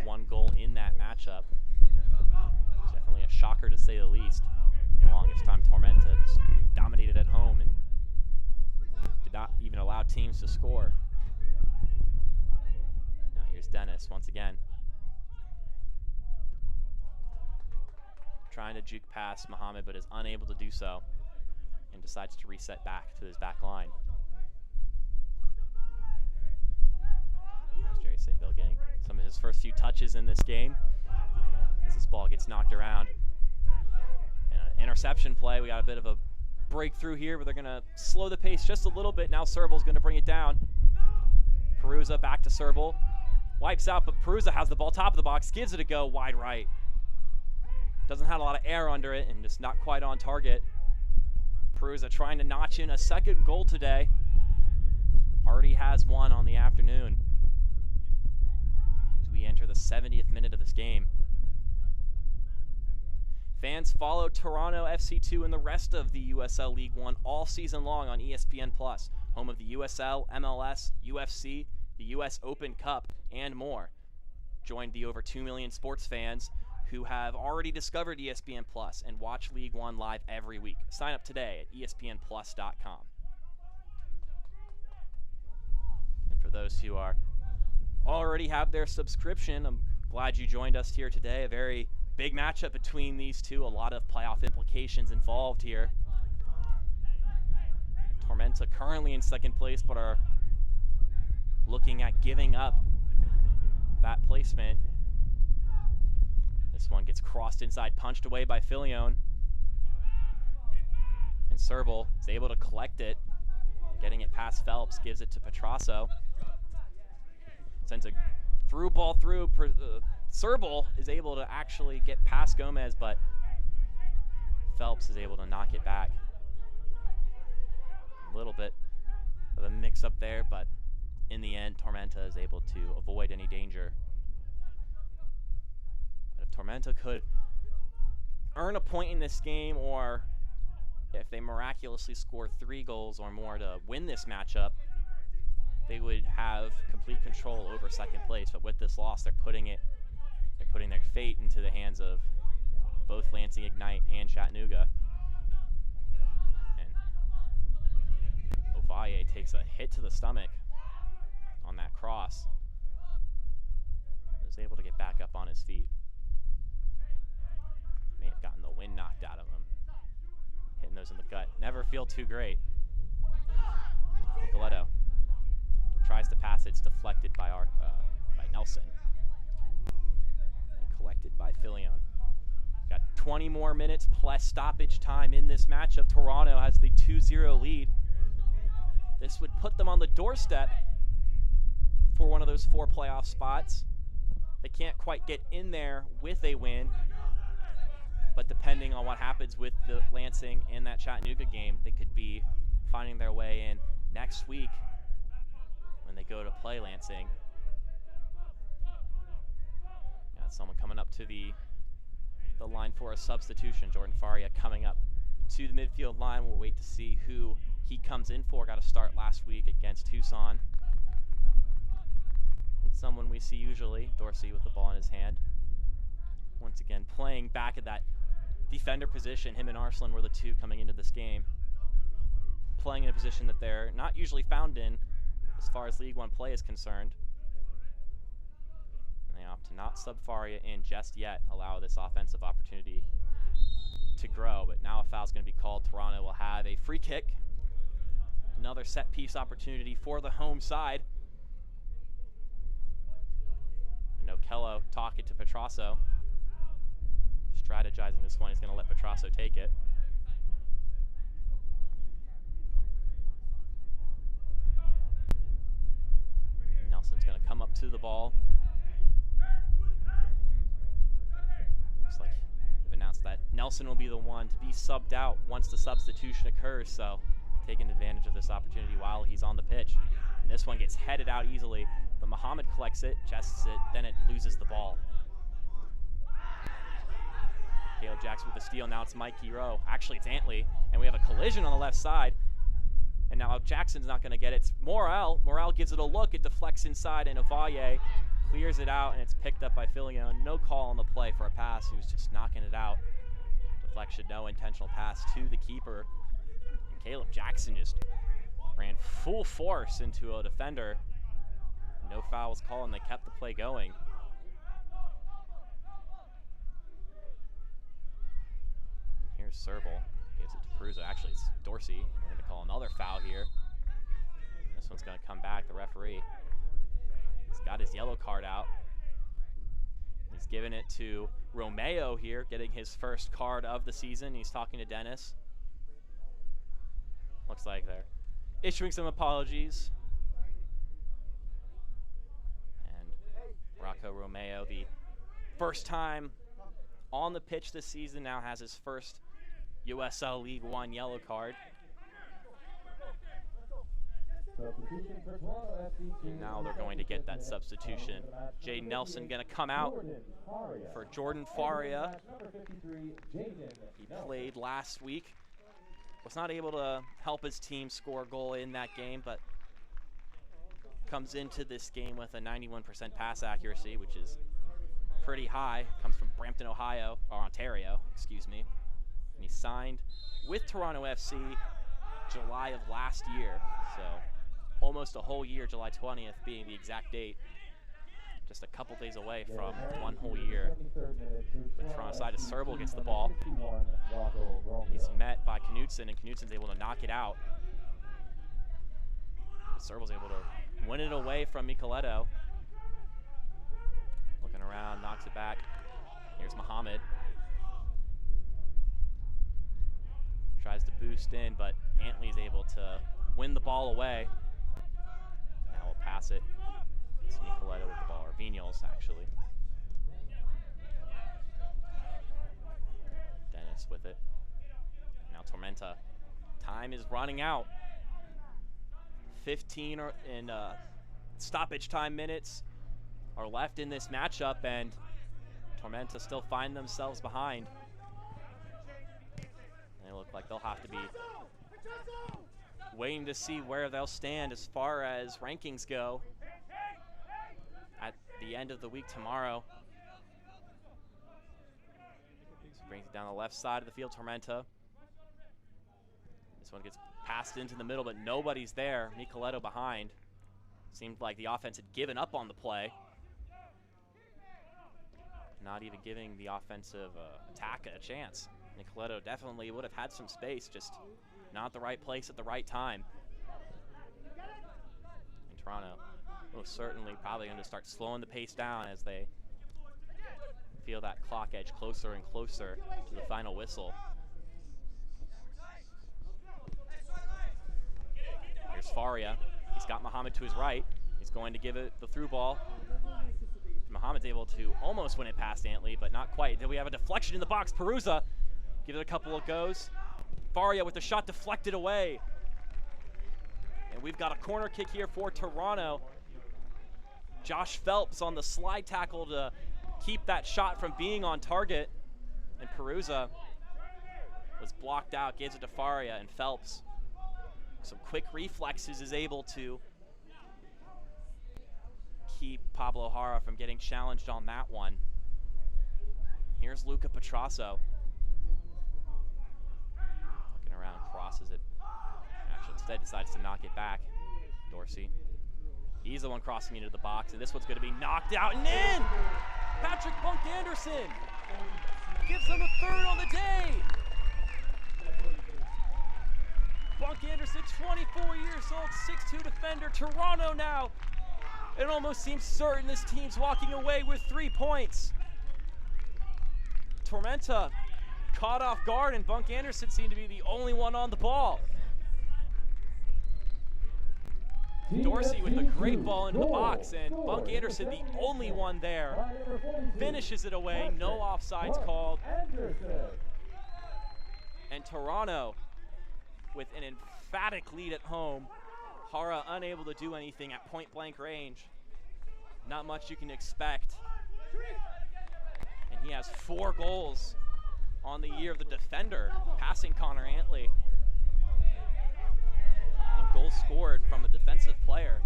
1 goal in that matchup. It's definitely a shocker to say the least. For the longest time, Tormenta just dominated at home and did not even allow teams to score. Now here's Dennis once again. Trying to juke past Muhammad, but is unable to do so and decides to reset back to his back line. There's Jerry St. Ville getting some of his first few touches in this game as this ball gets knocked around. And an interception play. We got a bit of a breakthrough here, but they're going to slow the pace just a little bit. Now Serble's going to bring it down. Peruzza back to Serble. Wipes out, but Peruzza has the ball top of the box, gives it a go wide right. Doesn't have a lot of air under it and just not quite on target. Peruzza trying to notch in a second goal today. Already has one on the afternoon. As we enter the 70th minute of this game. Fans follow Toronto FC2 and the rest of the USL League One all season long on ESPN+, home of the USL, MLS, UFC, the US Open Cup, and more. Join the over 2 million sports fans who have already discovered ESPN Plus and watch League One live every week. Sign up today at espnplus.com. And for those who are already have their subscription, I'm glad you joined us here today. A very big matchup between these two. A lot of playoff implications involved here. Tormenta currently in second place, but are looking at giving up that placement. This one gets crossed inside, punched away by Filion. And Serble is able to collect it, getting it past Phelps, gives it to Petrasso. Sends a through ball through. Serble is able to actually get past Gomez, but Phelps is able to knock it back. A little bit of a mix-up there, but in the end, Tormenta is able to avoid any danger. But if Tormenta could earn a point in this game, or if they miraculously score 3 goals or more to win this matchup, they would have complete control over second place. But with this loss, they're putting their fate into the hands of both Lansing Ignite and Chattanooga. And Ovalle takes a hit to the stomach on that cross. Was able to get back up on his feet. May have gotten the wind knocked out of him. Hitting those in the gut. Never feel too great. Nicoletto tries to pass. It's deflected by Nelson. And collected by Filion. Got 20 more minutes plus stoppage time in this matchup. Toronto has the 2-0 lead. This would put them on the doorstep for one of those 4 playoff spots. They can't quite get in there with a win, but depending on what happens with the Lansing and that Chattanooga game, they could be finding their way in next week when they go to play Lansing. Got someone coming up to the line for a substitution. Jordan Faria coming up to the midfield line. We'll wait to see who he comes in for. Got a start last week against Tucson. And someone we see usually, Dorsey with the ball in his hand. Once again, playing back at that defender position. Him and Arslan were the two coming into this game. Playing in a position that they're not usually found in as far as League One play is concerned. And they opt to not sub Faria in just yet, allow this offensive opportunity to grow. But now a foul's going to be called. Toronto will have a free kick. Another set piece opportunity for the home side. And Okello talking to Petrasso. Strategizing this one, he's going to let Petrasso take it. Nelson's going to come up to the ball. Looks like they've announced that Nelson will be the one to be subbed out once the substitution occurs, so taking advantage of this opportunity while he's on the pitch. And this one gets headed out easily, but Muhammad collects it, chests it, then it loses the ball. Caleb Jackson with the steal, now it's Mikey Rowe. Actually, it's Antley, and we have a collision on the left side. And now Jackson's not going to get it. It's Morel. Morel gives it a look. It deflects inside, and Avalle clears it out, and it's picked up by Fillion. No call on the play for a pass. He was just knocking it out. Deflection, no intentional pass to the keeper. And Caleb Jackson just ran full force into a defender. No foul was called, and they kept the play going. And here's Serbal. Gives it to Perusa. Actually, it's Dorsey. We're going to call another foul here. This one's going to come back. The referee, he's got his yellow card out. He's giving it to Romeo here, getting his first card of the season. He's talking to Dennis. Looks like they're issuing some apologies. And Rocco Romeo, the first time on the pitch this season, now has his first USL League One yellow card. And now they're going to get that substitution. Jay Nelson going to come out for Jordan Faria. He played last week. Was not able to help his team score a goal in that game, but comes into this game with a 91% pass accuracy, which is pretty high. Comes from Brampton, Ohio, or Ontario, excuse me. And he signed with Toronto FC July of last year, so almost a whole year, July 20th being the exact date. Just a couple days away from 1 whole year. The Toronto side of Serbal gets the ball. He's met by Knutson, and Knutsen's able to knock it out. Serbal's able to win it away from Micheletto. Looking around, knocks it back. Here's Muhammad. Tries to boost in, but Antley's able to win the ball away. Now we'll pass it. It's Micheletto with the ball, or Vignoles, actually. Dennis with it. Now Tormenta. Time is running out. 15 in stoppage time minutes are left in this matchup, and Tormenta still find themselves behind. They look like they'll have to be waiting to see where they'll stand as far as rankings go at the end of the week tomorrow. So brings it down the left side of the field, Tormenta. This one gets passed into the middle, but nobody's there. Micheletto behind. Seemed like the offense had given up on the play. Not even giving the offensive attack a chance. Micheletto definitely would have had some space, just not the right place at the right time. And Toronto most certainly probably going to start slowing the pace down as they feel that clock edge closer and closer to the final whistle. Here's Faria. He's got Muhammad to his right. He's going to give it the through ball. Muhammad's able to almost win it past Antley, but not quite. Then we have a deflection in the box. Perusa gives it a couple of goes. Faria with the shot deflected away. And we've got a corner kick here for Toronto. Josh Phelps on the slide tackle to keep that shot from being on target. And Perusa was blocked out, gives it to Faria, and Phelps, some quick reflexes, is able to keep Pablo Jara from getting challenged on that one. Here's Luca Petrasso. Looking around, crosses it. Actually, instead decides to knock it back. Dorsey He's the one crossing into the box, and this one's going to be knocked out and in! Patrick Bunk Anderson gives them a third on the day! Bunk Anderson, 24 years old, 6'2" defender. Toronto now. It almost seems certain this team's walking away with 3 points. Tormenta caught off guard, and Bunk Anderson seemed to be the only one on the ball. Dorsey with a great ball into the box, and Bunk Anderson, the only one there, finishes it away. No offsides called. And Toronto with an emphatic lead at home. Hara unable to do anything at point-blank range. Not much you can expect. And he has 4 goals on the year of the defender, passing Connor Antley. And goals scored from a defensive player.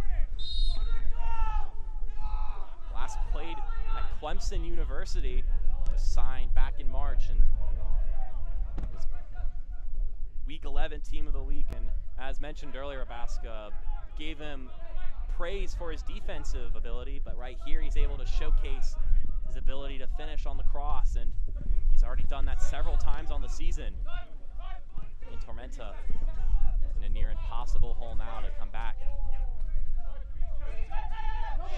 Last played at Clemson University, was signed back in March, and was Week 11 Team of the Week. And as mentioned earlier, Baska gave him praise for his defensive ability, but right here he's able to showcase his ability to finish on the cross, and he's already done that several times on the season. And Tormenta in a near impossible hole now to come back.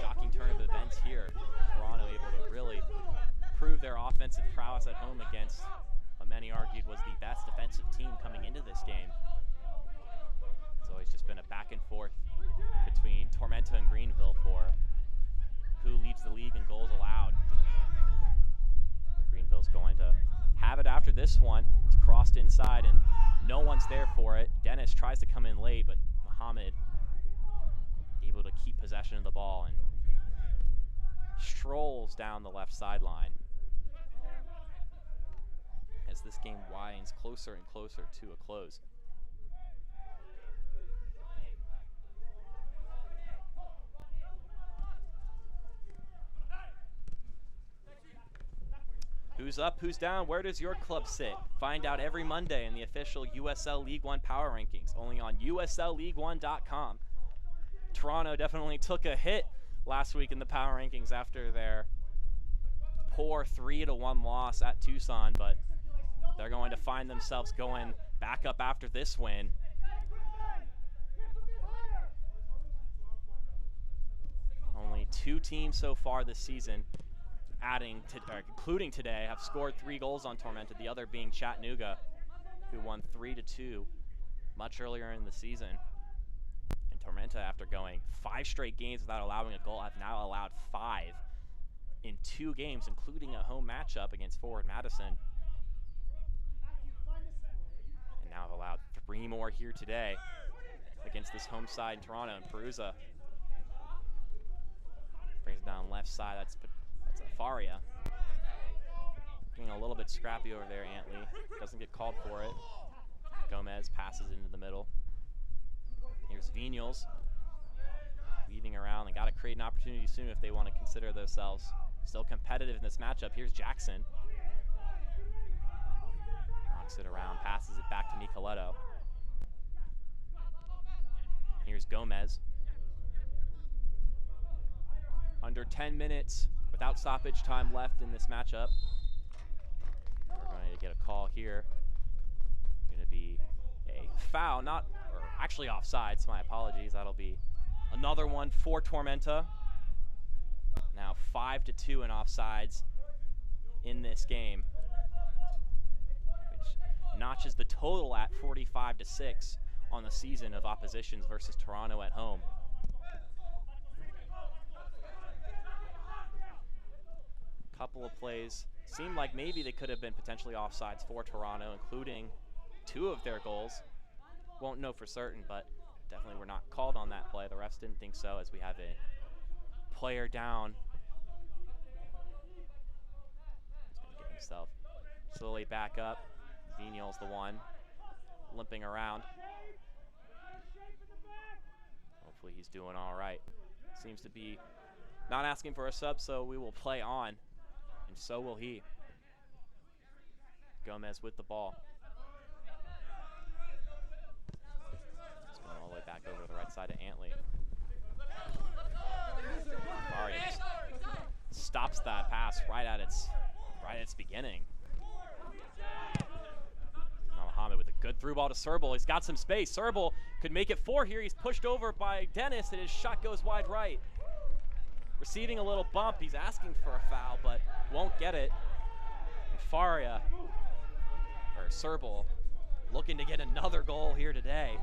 Shocking turn of events here. Toronto able to really prove their offensive prowess at home against what many argued was the best defensive team coming into this game. It's always just been a back and forth between Tormenta and Greenville for who leads the league in goals allowed. Greenville's going to have it after this one. It's crossed inside and no one's there for it. Dennis tries to come in late, but Muhammad able to keep possession of the ball and strolls down the left sideline as this game winds closer and closer to a close. Who's up, who's down, where does your club sit? Find out every Monday in the official USL League One Power Rankings, only on USLLeague1.com. Toronto definitely took a hit last week in the Power Rankings after their poor 3-1 loss at Tucson, but they're going to find themselves going back up after this win. Only 2 teams so far this season, including today, have scored 3 goals on Tormenta, the other being Chattanooga, who won 3-2 much earlier in the season. And Tormenta, after going 5 straight games without allowing a goal, have now allowed 5 in 2 games, including a home matchup against Forward Madison. And now have allowed 3 more here today against this home side in Toronto. And Perusa brings it down left side. That's Faria. Getting a little bit scrappy over there, Antley. Doesn't get called for it. Gomez passes into the middle. Here's Vignoles. Weaving around. They got to create an opportunity soon if they want to consider themselves still competitive in this matchup. Here's Jackson. Knocks it around, passes it back to Nicoletto. Here's Gomez. Under 10 minutes without stoppage time left in this matchup. We're going to get a call here. Going to be a foul, actually offsides, my apologies. That'll be another one for Tormenta. Now 5-2 in offsides in this game, which notches the total at 45-6 on the season of oppositions versus Toronto at home. Couple of plays seemed like maybe they could have been potentially offsides for Toronto, including 2 of their goals. Won't know for certain, but definitely were not called on that play. The refs didn't think so, as we have a player down. He's going to get himself slowly back up. Vignoles the one, limping around. Hopefully he's doing all right. Seems to be not asking for a sub, so we will play on. And so will he. Gomez with the ball. It's going all the way back over to the right side to Antley. stops that pass right at its beginning. Now Muhammad with a good through ball to Serbal. He's got some space. Serbal could make it 4 here. He's pushed over by Dennis, and his shot goes wide right. Receiving a little bump. He's asking for a foul, but won't get it. And Serbal, looking to get another goal here today.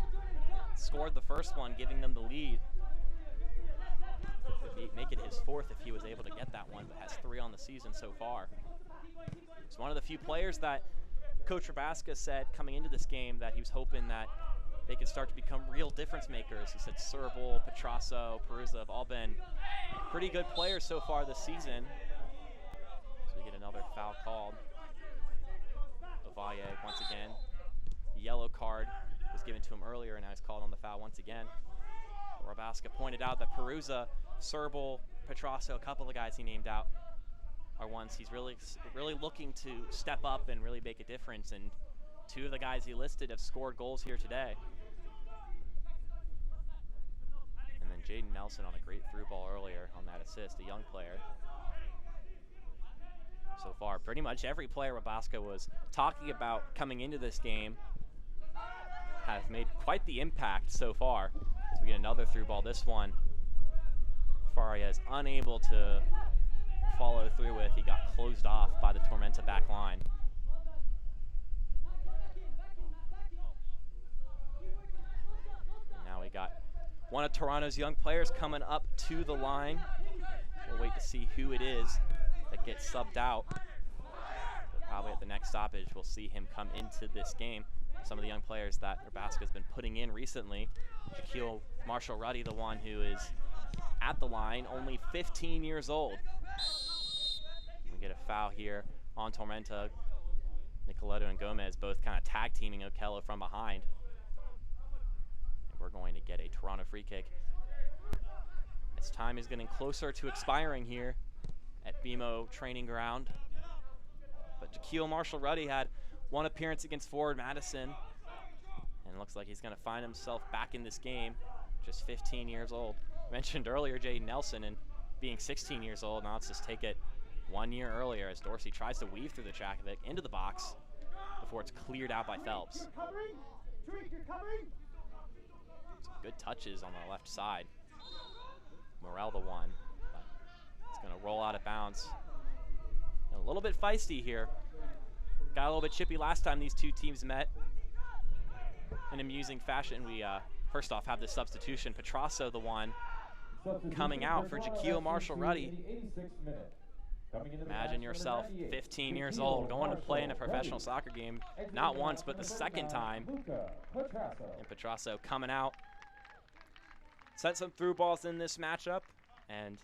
Scored the first one, giving them the lead. Make it his 4th if he was able to get that one, but has 3 on the season so far. He's one of the few players that Coach Rabaska said coming into this game that he was hoping that they could start to become real difference makers. He said Serbal, Petrasso, Perusa have all been pretty good players so far this season. So we get another foul called. Ovalle once again. The yellow card was given to him earlier, and now he's called on the foul once again. Rabaska pointed out that Perusa, Serbal, Petrasso, a couple of guys he named out, are ones he's really looking to step up and really make a difference. And 2 of the guys he listed have scored goals here today. And then Jaden Nelson on a great through ball earlier on that assist, a young player. So far, pretty much every player Rabaska was talking about coming into this game have made quite the impact so far. As we get another through ball, this one Faria is unable to follow through with. He got closed off by the Tormenta back line. And now we got one of Toronto's young players coming up to the line. We'll wait to see who it is that gets subbed out. But probably at the next stoppage, we'll see him come into this game. Some of the young players that Rabaska's been putting in recently. Shaquille Marshall-Ruddy, the one who is at the line, only 15 years old. We get a foul here on Tormenta. Nicoletto and Gomez both kind of tag teaming Okello from behind. And we're going to get a Toronto free kick. As time is getting closer to expiring here at BMO Training Ground. But Shaquille Marshall-Ruddy had 1 appearance against Forward Madison, and it looks like he's going to find himself back in this game, just 15 years old. Mentioned earlier Jaden Nelson and being 16 years old. Now let's just take it 1 year earlier as Dorsey tries to weave through the track of it into the box before it's cleared out by Phelps. Some good touches on the left side. Morel the one, but it's going to roll out of bounds. A little bit feisty here. Got a little bit chippy last time these 2 teams met in amusing fashion. We first off have the substitution. Petrasso, the one coming out for Shaquille Marshall-Ruddy. Imagine yourself 15 years old going to play in a professional soccer game, not once but the second time. And Petrasso coming out. Set some through balls in this matchup, and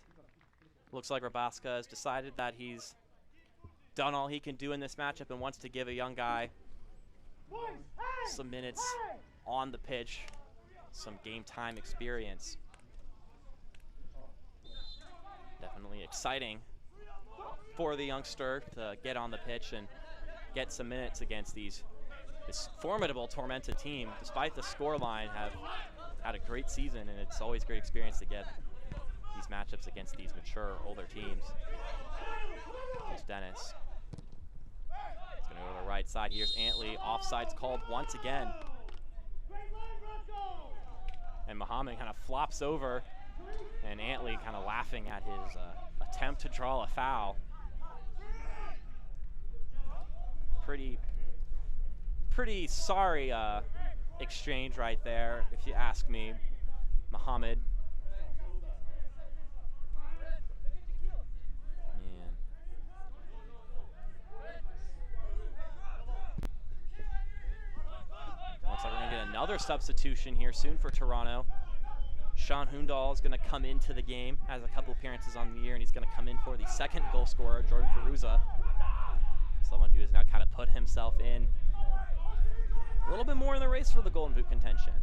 looks like Rabaska has decided that he's done all he can do in this matchup and wants to give a young guy some minutes on the pitch, some game time experience. Definitely exciting for the youngster to get on the pitch and get some minutes against this formidable Tormenta team. Despite the scoreline, have had a great season, and it's always a great experience to get these matchups against these mature, older teams. Here's Dennis. He's going to go to the right side. Here's Antley. Offside's called once again. And Muhammad kind of flops over, and Antley kind of laughing at his attempt to draw a foul. Pretty sorry exchange right there, if you ask me. Muhammad. Man. Looks like we're going to get another substitution here soon for Toronto. Sean Hundal is going to come into the game, has a couple appearances on the year, and he's going to come in for the second goal scorer, Jordan Perusa. Someone who has now kind of put himself in a little bit more in the race for the Golden Boot contention.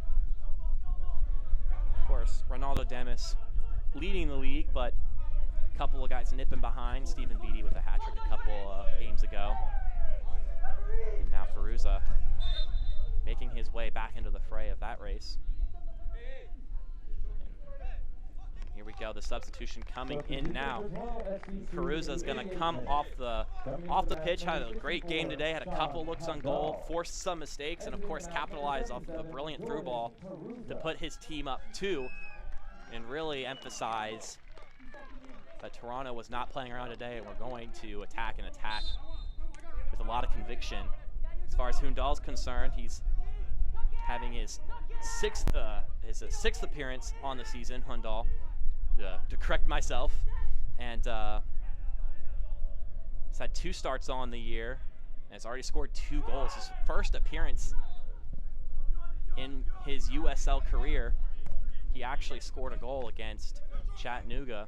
Of course, Ronaldo Demis leading the league, but a couple of guys nipping behind. Stephen Beattie with a hat trick a couple games ago. And now Perusa making his way back into the fray of that race. And here we go. The substitution coming in now. Caruza's going to come off the pitch. Had a great game today. Had a couple looks on goal, forced some mistakes, and of course capitalized off of a brilliant through ball to put his team up 2 and really emphasize that Toronto was not playing around today and we're going to attack with a lot of conviction. As far as Hundal's concerned, he's having his sixth appearance on the season, Hundal, to correct myself, and he's had 2 starts on the year and has already scored 2 goals. His first appearance in his USL career, he actually scored a goal against Chattanooga.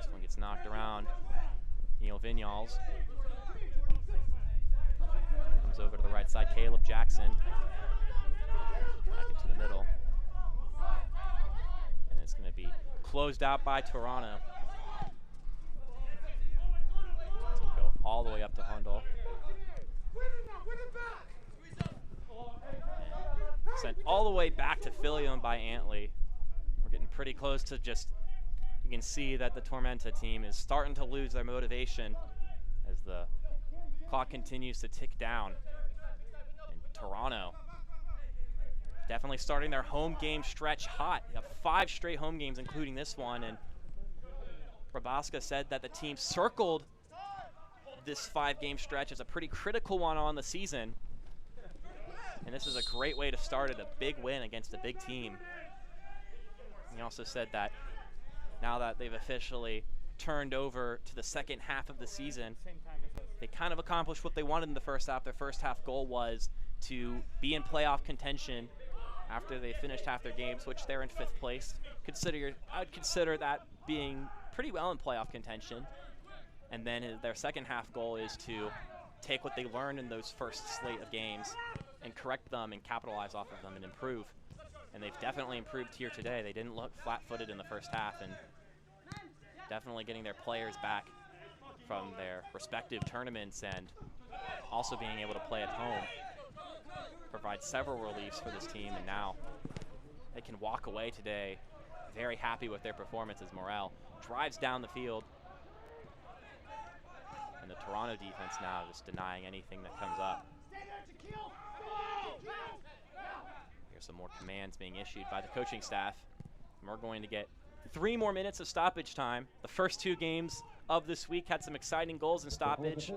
This one gets knocked around. Neil Vignals comes over to the right side. Caleb Jackson back into the middle, and it's going to be closed out by Toronto. So we'll go all the way up to Hundal. And sent all the way back to Filion by Antley. We're getting pretty close to just, you can see that the Tormenta team is starting to lose their motivation as the clock continues to tick down. And Toronto definitely starting their home game stretch hot. They have 5 straight home games, including this one. And Rabaska said that the team circled this 5-game stretch as a pretty critical one on the season. And this is a great way to start it, a big win against a big team. He also said that now that they've officially turned over to the second half of the season, they kind of accomplished what they wanted in the first half. Their first half goal was to be in playoff contention after they finished half their games, which they're in 5th place. I would consider that being pretty well in playoff contention. And then their second half goal is to take what they learned in those first slate of games and correct them and capitalize off of them and improve. And they've definitely improved here today. They didn't look flat-footed in the first half, and definitely getting their players back from their respective tournaments and also being able to play at home provides several reliefs for this team, and now they can walk away today very happy with their performance as Morel drives down the field. And the Toronto defense now just denying anything that comes up. Here's some more commands being issued by the coaching staff. And we're going to get 3 more minutes of stoppage time. The first 2 games of this week had some exciting goals in stoppage.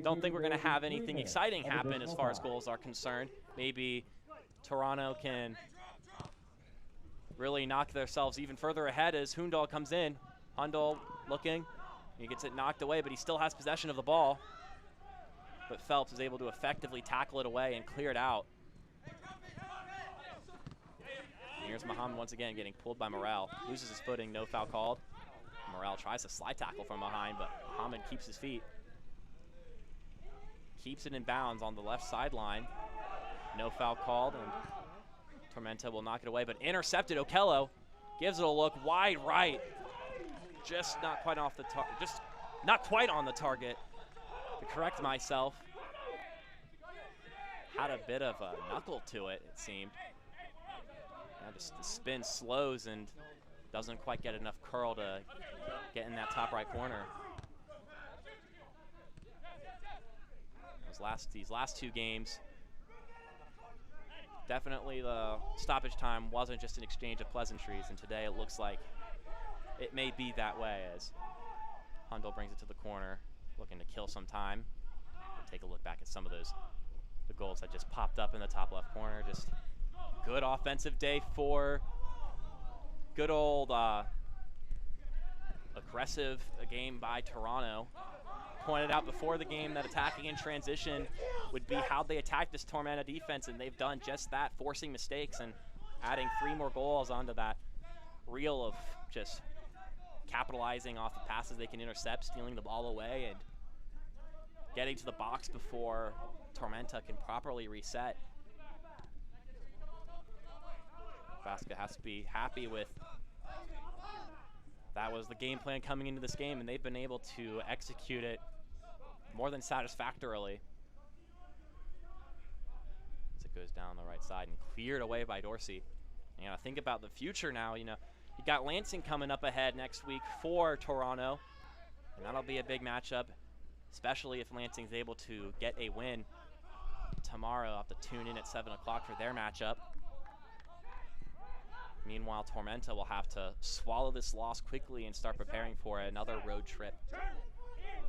Don't think we're going to have anything exciting happen as far as goals are concerned. Maybe Toronto can really knock themselves even further ahead as Hundal comes in. Hundal looking. He gets it knocked away, but he still has possession of the ball. But Phelps is able to effectively tackle it away and clear it out. And here's Muhammad once again getting pulled by Morel. Loses his footing, no foul called. Morel tries to slide tackle from behind, but Muhammad keeps his feet. Keeps it in bounds on the left sideline. No foul called, and Tormenta will knock it away, but intercepted. Okello gives it a look wide right. Just not quite off the target. Just not quite on the target. To correct myself, had a bit of a knuckle to it, it seemed. Just the spin slows and doesn't quite get enough curl to get in that top right corner. These last 2 games, definitely the stoppage time wasn't just an exchange of pleasantries, and today it looks like it may be that way as Hundal brings it to the corner, looking to kill some time. We'll take a look back at some of the goals that just popped up in the top left corner. Just good offensive day for good old aggressive game by Toronto. Pointed out before the game that attacking in transition would be how they attack this Tormenta defense, and they've done just that, forcing mistakes and adding 3 more goals onto that reel of just capitalizing off the passes they can intercept, stealing the ball away, and getting to the box before Tormenta can properly reset. Vasca has to be happy with that. Was the game plan coming into this game, and they've been able to execute it more than satisfactorily. As it goes down the right side and cleared away by Dorsey. You know, think about the future now. You know, you got Lansing coming up ahead next week for Toronto, and that'll be a big matchup, especially if Lansing's able to get a win tomorrow. I'll have to tune in at 7 o'clock for their matchup. Meanwhile, Tormenta will have to swallow this loss quickly and start preparing for another road trip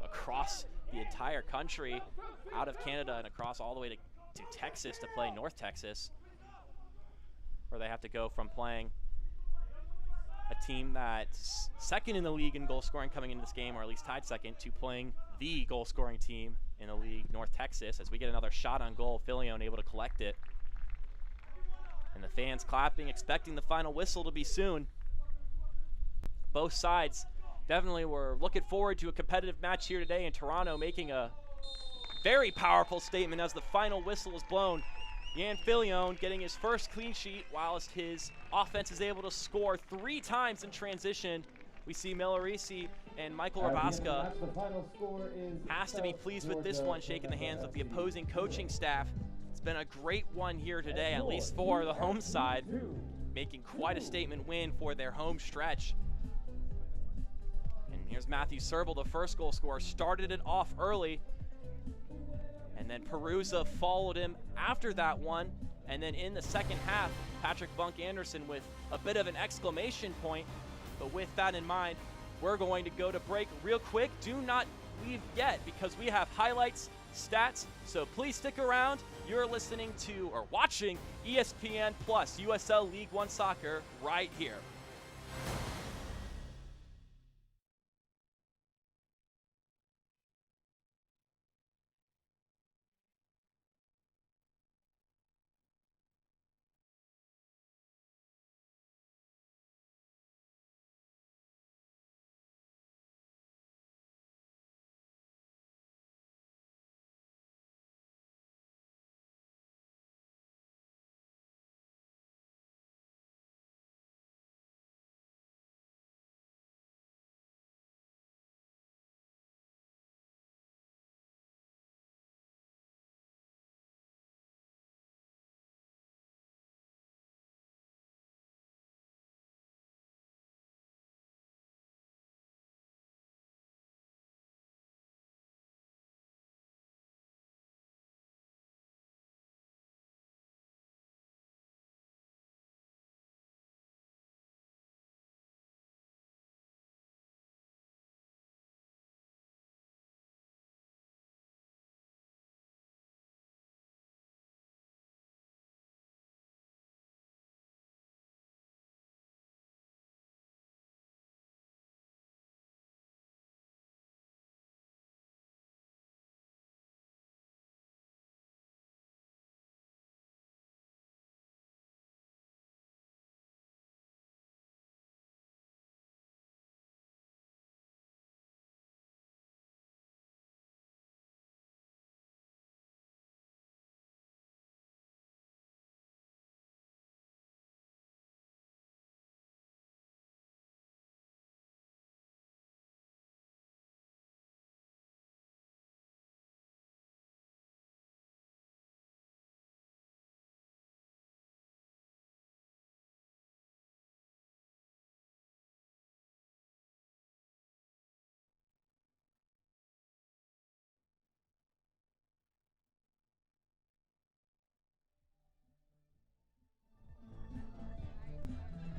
across the entire country, out of Canada and across all the way to Texas to play North Texas, where they have to go from playing a team that's second in the league in goal scoring coming into this game, or at least tied second, to playing the goal scoring team in the league, North Texas, as we get another shot on goal. Filion able to collect it. And the fans clapping, expecting the final whistle to be soon. Both sides definitely were looking forward to a competitive match here today, and Toronto making a very powerful statement as the final whistle is blown. Yan Filion getting his first clean sheet, whilst his offense is able to score 3 times in transition. We see Millerisi and Michael Rabaska has to be pleased with this one, shaking the hands of the opposing coaching staff. It's been a great one here today, at least for the home side, making quite a statement win for their home stretch. And here's Matthew Serble, the first goal scorer, started it off early, and then Perusa followed him after that one. And then in the second half, Patrick Bunk Anderson with a bit of an exclamation point. But with that in mind, we're going to go to break real quick. Do not leave yet, because we have highlights, stats, so please stick around. You're listening to or watching ESPN Plus USL League One Soccer right here.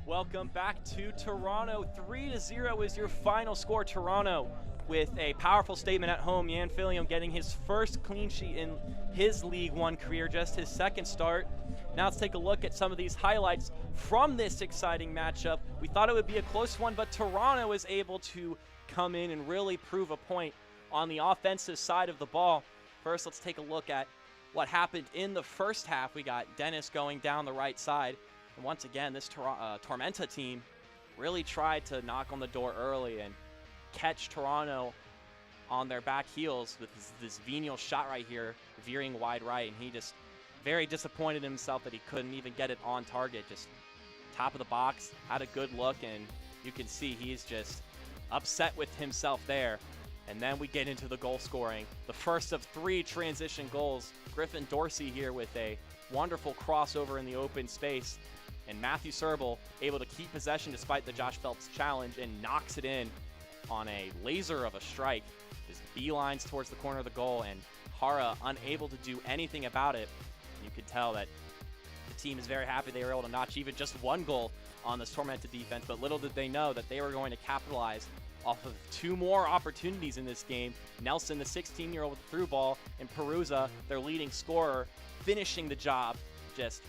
Welcome back to Toronto. 3-0 is your final score. Toronto with a powerful statement at home. Yan Filion getting his first clean sheet in his League One career, just his second start. Now let's take a look at some of these highlights from this exciting matchup. We thought it would be a close one, but Toronto was able to come in and really prove a point on the offensive side of the ball. First, let's take a look at what happened in the first half. We got Dennis going down the right side. And once again, this Tormenta team really tried to knock on the door early and catch Toronto on their back heels with this venial shot right here, veering wide right. And he just very disappointed in himself that he couldn't even get it on target. Just top of the box, had a good look, and you can see he's just upset with himself there. And then we get into the goal scoring. The first of 3 transition goals. Griffin Dorsey here with a wonderful crossover in the open space. And Matthew Serbel able to keep possession despite the Josh Phelps challenge and knocks it in on a laser of a strike. Just beelines towards the corner of the goal, and Hara unable to do anything about it. You could tell that the team is very happy they were able to notch even just one goal on this Tormenta defense, but little did they know that they were going to capitalize off of 2 more opportunities in this game. Nelson, the 16-year-old through ball, and Perusa, their leading scorer, finishing the job, just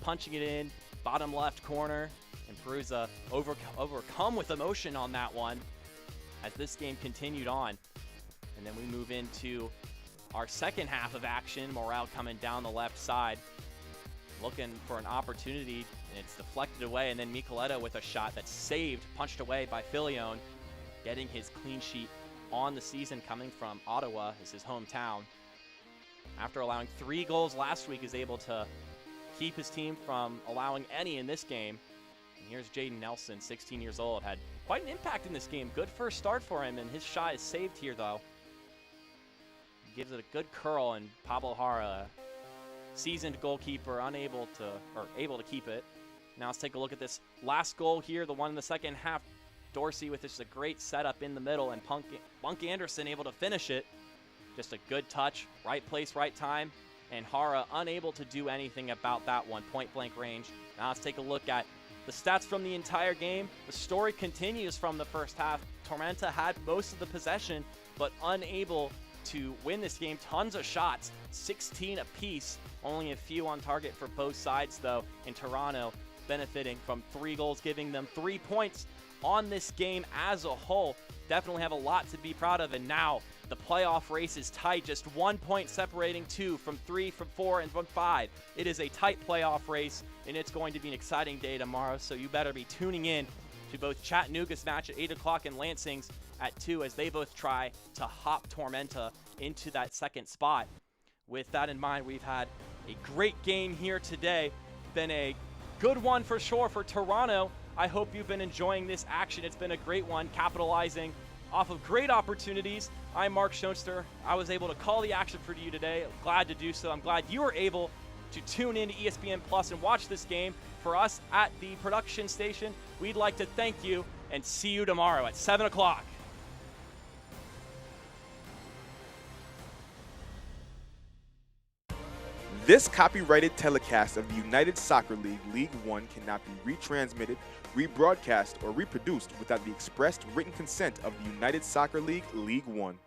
punching it in, bottom left corner, and Perusa overcome with emotion on that one as this game continued on. And then we move into our second half of action. Morale coming down the left side, looking for an opportunity, and it's deflected away, and then Micheletto with a shot that's saved, punched away by Filion, getting his clean sheet on the season, coming from Ottawa, is his hometown. After allowing 3 goals last week, is able to keep his team from allowing any in this game. And here's Jaden Nelson, 16 years old, had quite an impact in this game. Good first start for him, and his shot is saved here, though. He gives it a good curl, and Pablo Hara, seasoned goalkeeper, able to keep it. Now let's take a look at this last goal here, the one in the second half. Dorsey with just a great setup in the middle, and Bunk Anderson able to finish it. Just a good touch, right place, right time, and Hara unable to do anything about that one, point blank range. Now let's take a look at the stats from the entire game. The story continues from the first half. Tormenta had most of the possession, but unable to win this game. Tons of shots, 16 apiece, only a few on target for both sides though, and Toronto benefiting from 3 goals, giving them 3 points on this game as a whole. Definitely have a lot to be proud of, and now the playoff race is tight, just 1 point separating 2 from 3, from 4, and from 5. It is a tight playoff race, and it's going to be an exciting day tomorrow, so you better be tuning in to both Chattanooga's match at 8 o'clock and Lansing's at 2 as they both try to hop Tormenta into that second spot. With that in mind, we've had a great game here today. Been a good one for sure for Toronto. I hope you've been enjoying this action. It's been a great one, capitalizing off of great opportunities. I'm Mark Schoenster. I was able to call the action for you today. Glad to do so. I'm glad you were able to tune in to ESPN Plus and watch this game. For us at the production station, we'd like to thank you and see you tomorrow at 7 o'clock. This copyrighted telecast of the United Soccer League League One cannot be retransmitted, rebroadcast, or reproduced without the expressed written consent of the United Soccer League League One.